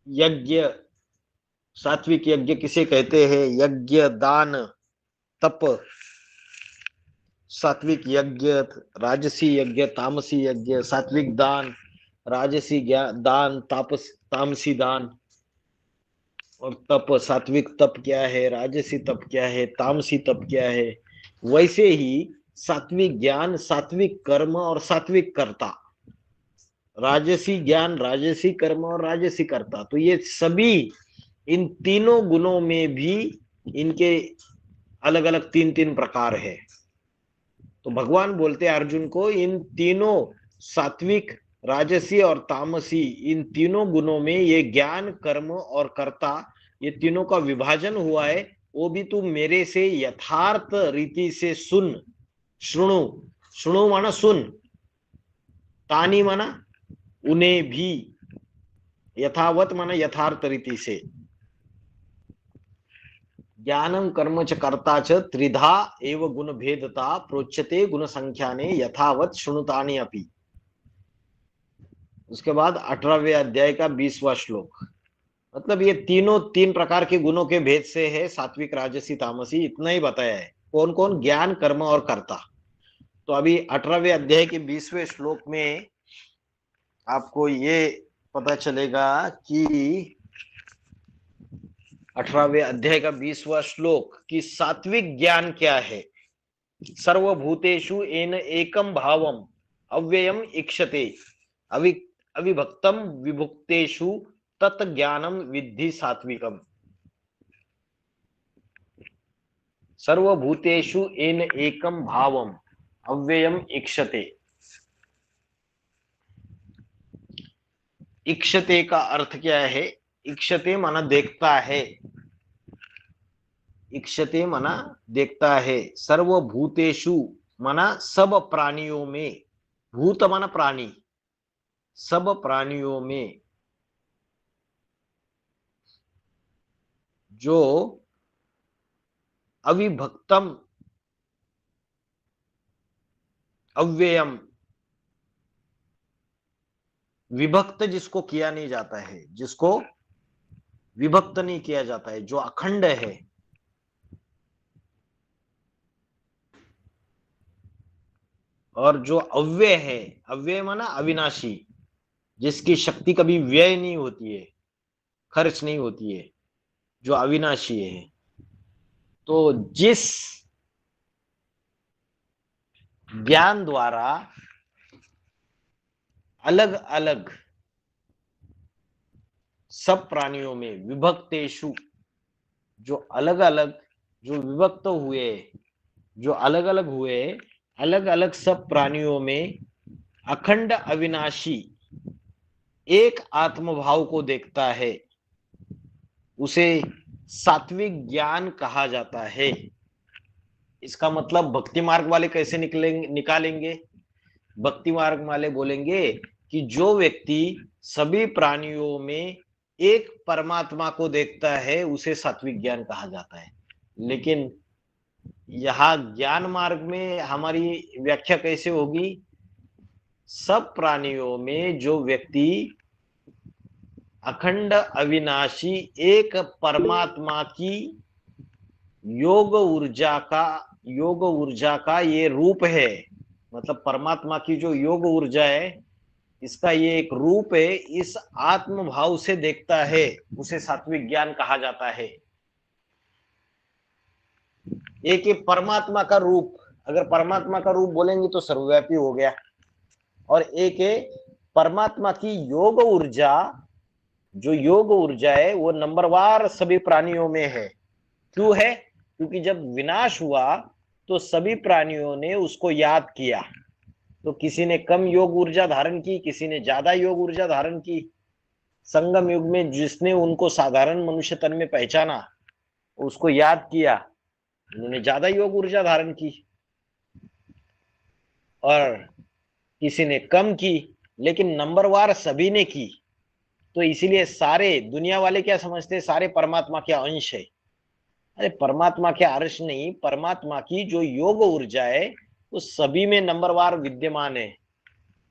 यज्ञ, सात्विक यज्ञ किसे कहते हैं? यज्ञ, दान, तप। सात्विक यज्ञ, राजसी यज्ञ, तामसी यज्ञ। सात्विक दान, राजसी दान, तामसी दान। और तप, सात्विक तप क्या है, राजसी तप क्या है, तामसी तप क्या है। वैसे ही सात्विक ज्ञान, सात्विक कर्म और सात्विक कर्ता। राजसी ज्ञान, राजसी कर्म और राजसी कर्ता। तो ये सभी इन तीनों गुणों में भी इनके अलग अलग 3-3 प्रकार है। तो भगवान बोलते हैं अर्जुन को, इन तीनों सात्विक, राजसी और तामसी, इन तीनों गुणों में ये ज्ञान, कर्म और कर्ता, ये तीनों का विभाजन हुआ है। वो भी तू मेरे से यथार्थ रीति से सुन। सुनो, सुनो माना सुन, तानी माना उन्हें भी, यथावत माना यथार्थ रीति से। ज्ञानम कर्म च कर्ता च त्रिधा एव गुण भेदता प्रोच्यते गुण संख्याने यथावत शृणुतानि अपि। उसके बाद 18वें अध्याय का 20वां श्लोक। मतलब ये तीनों 3 प्रकार के गुणों के भेद से है, सात्विक, राजसी, तामसी। इतना ही बताया है। कौन कौन? ज्ञान, कर्म और कर्ता। तो अभी 18वें अध्याय के 20वें श्लोक में आपको ये पता चलेगा कि 18वें अध्याय का 20वां श्लोक कि सात्विक ज्ञान क्या है। सर्वभूतेषु येन एकम भावम अव्ययम इक्षते अविभक्तम विभुक्तेषु तत् ज्ञानम विद्धि सात्विकम। सर्वभूतेषु येन एकम भावम अव्ययम इक्षते। इक्षते का अर्थ क्या है? इक्षते माना देखता है। इक्षते माना देखता है। सर्वभूतेषु माना सब प्राणियों में। भूत माना प्राणी, सब प्राणियों में जो अविभक्तम, अव्ययम, विभक्त जिसको किया नहीं जाता है, जिसको विभक्त नहीं किया जाता है, जो अखंड है। और जो अव्यय है, अव्यय माना अविनाशी, जिसकी शक्ति कभी व्यय नहीं होती है, खर्च नहीं होती है, जो अविनाशी है। तो जिस ज्ञान द्वारा अलग अलग सब प्राणियों में विभक्तेषु, जो अलग अलग, जो विभक्त हुए, जो अलग अलग हुए, अलग अलग सब प्राणियों में अखंड अविनाशी एक आत्मभाव को देखता है, उसे सात्विक ज्ञान कहा जाता है। इसका मतलब भक्ति मार्ग वाले कैसे निकालेंगे? भक्ति मार्ग वाले बोलेंगे कि जो व्यक्ति सभी प्राणियों में एक परमात्मा को देखता है उसे सात्विक ज्ञान कहा जाता है। लेकिन यहाँ ज्ञान मार्ग में हमारी व्याख्या कैसे होगी? सब प्राणियों में जो व्यक्ति अखंड अविनाशी एक परमात्मा की योग ऊर्जा का ये रूप है, मतलब परमात्मा की जो योग ऊर्जा है इसका ये एक रूप है, इस आत्म भाव से देखता है, उसे सात्विक ज्ञान कहा जाता है। एक ये परमात्मा का रूप, अगर परमात्मा का रूप बोलेंगे तो सर्वव्यापी हो गया, और एक है परमात्मा की योग ऊर्जा, जो योग ऊर्जा है वो नंबरवार सभी प्राणियों में है। क्यों है? क्योंकि जब विनाश हुआ तो सभी प्राणियों ने उसको याद किया, तो किसी ने कम योग ऊर्जा धारण की, किसी ने ज्यादा योग ऊर्जा धारण की। संगम युग में जिसने उनको साधारण मनुष्य तन में पहचाना, उसको याद किया, उन्होंने ज्यादा योग ऊर्जा धारण की, और किसी ने कम की, लेकिन नंबरवार सभी ने की। तो इसीलिए सारे दुनिया वाले क्या समझते हैं? सारे परमात्मा के अंश है। अरे परमात्मा के अंश नहीं, परमात्मा की जो योग ऊर्जा है वो सभी में नंबरवार विद्यमान है।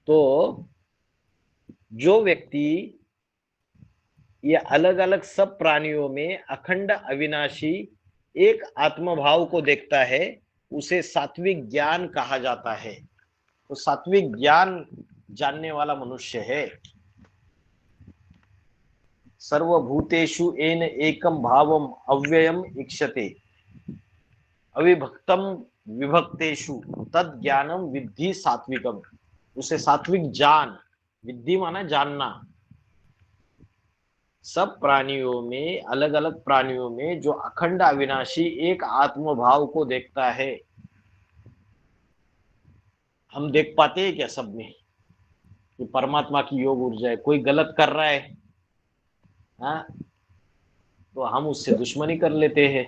तो जो व्यक्ति ये अलग अलग सब प्राणियों में अखंड अविनाशी एक आत्मभाव को देखता है, उसे सात्विक ज्ञान कहा जाता है। तो सात्विक ज्ञान जानने वाला मनुष्य है। सर्वभूतेषु येन एकम भावम अव्ययम इक्षते अविभक्तम विभक्तेषु तद ज्ञानम विद्धि सात्विकम। उसे सात्विक जान, विद्धि माना जानना। सब प्राणियों में, अलग अलग प्राणियों में जो अखंड अविनाशी एक आत्मभाव को देखता है। हम देख पाते हैं क्या सब में कि परमात्मा की योग ऊर्जा है? कोई गलत कर रहा है, हाँ, तो हम उससे दुश्मनी कर लेते हैं।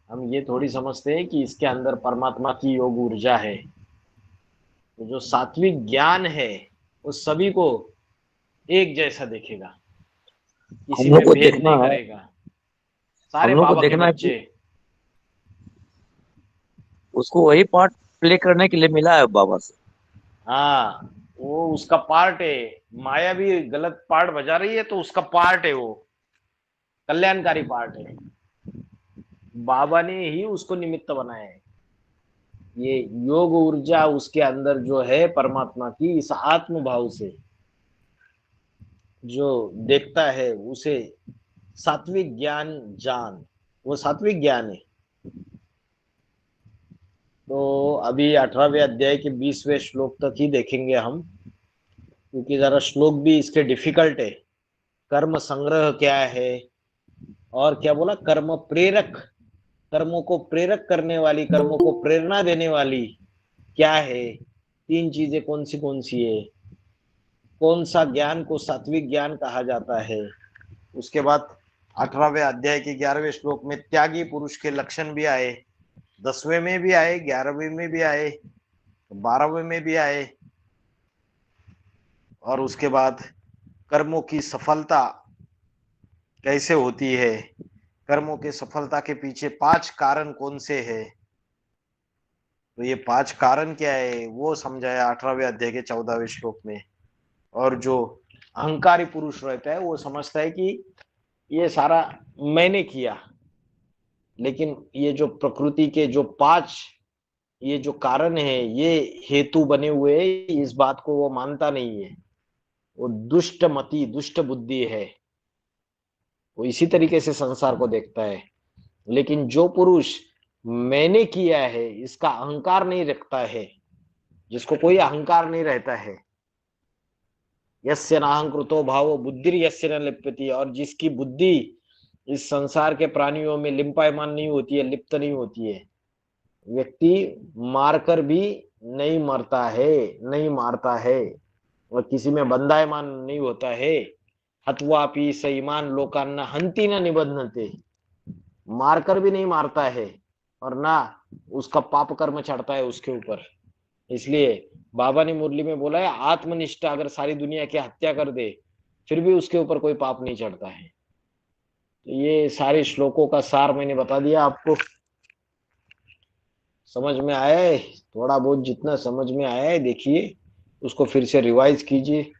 हम ये थोड़ी समझते हैं कि इसके अंदर परमात्मा की योग ऊर्जा है। तो जो सात्विक ज्ञान है वो सभी को एक जैसा देखेगा, किसी
हम लोग
में
को
भेद
देखना
नहीं
है,
करेगा। सारे
हम लोग को
बाबा के
देखना है
बच्चे।
कि उसको वही पार्ट प्ले करने के लिए मिला है बाबा से।
हाँ, वो उसका पार्ट है। माया भी गलत पार्ट बजा रही है तो उसका पार्ट है, वो कल्याणकारी पार्ट है। बाबा ने ही उसको निमित्त बनाया है। ये योग ऊर्जा उसके अंदर जो है परमात्मा की, इस आत्म भाव से जो देखता है उसे सात्विक ज्ञान जान, वो सात्विक ज्ञान है। तो अभी 18वें अध्याय के 20वें श्लोक तक ही देखेंगे हम, क्योंकि जरा श्लोक भी इसके डिफिकल्ट है। कर्म संग्रह क्या है, और क्या बोला? कर्म प्रेरक, कर्मों को प्रेरक करने वाली, कर्मों को प्रेरणा देने वाली क्या है? तीन चीजें कौन सी है? कौन सा ज्ञान को सात्विक ज्ञान कहा जाता है? उसके बाद 18वें अध्याय के 11वें श्लोक में त्यागी पुरुष के लक्षण भी आए। 10वें में भी आए, 11वें में भी आए, 12वें में भी आए। और उसके बाद कर्मों की सफलता कैसे होती है, कर्मों के सफलता के पीछे 5 कारण कौन से है, तो ये 5 कारण क्या है वो समझाया 18वें अध्याय के 14वें श्लोक में। और जो अहंकारी पुरुष रहता है वो समझता है कि ये सारा मैंने किया, लेकिन ये जो प्रकृति के जो 5 ये जो कारण है, ये हेतु बने हुए, इस बात को वो मानता नहीं है। वो दुष्ट मति, दुष्ट बुद्धि है, वो इसी तरीके से संसार को देखता है। लेकिन जो पुरुष मैंने किया है इसका अहंकार नहीं रखता है, जिसको कोई अहंकार नहीं रहता है, यस्य नाहंकृतो भावो बुद्धिर यस्य न लिप्यति, और जिसकी बुद्धि इस संसार के प्राणियों में लिंपायमान नहीं होती है, लिप्त नहीं होती है, व्यक्ति मारकर भी नहीं मरता है, नहीं मारता है, और किसी में बंधायमान नहीं होता है। हत्वापि सईमान लोकान्न हंति न निबध्नते, मारकर भी नहीं मारता है और ना उसका पाप कर्म चढ़ता है उसके ऊपर। इसलिए बाबा ने मुरली में बोला है, आत्मनिष्ठा अगर सारी दुनिया की हत्या कर दे फिर भी उसके ऊपर कोई पाप नहीं चढ़ता है। तो ये सारे श्लोकों का सार मैंने बता दिया आपको। समझ में आया है? थोड़ा बहुत जितना समझ में आया है देखिए, उसको फिर से रिवाइज कीजिए,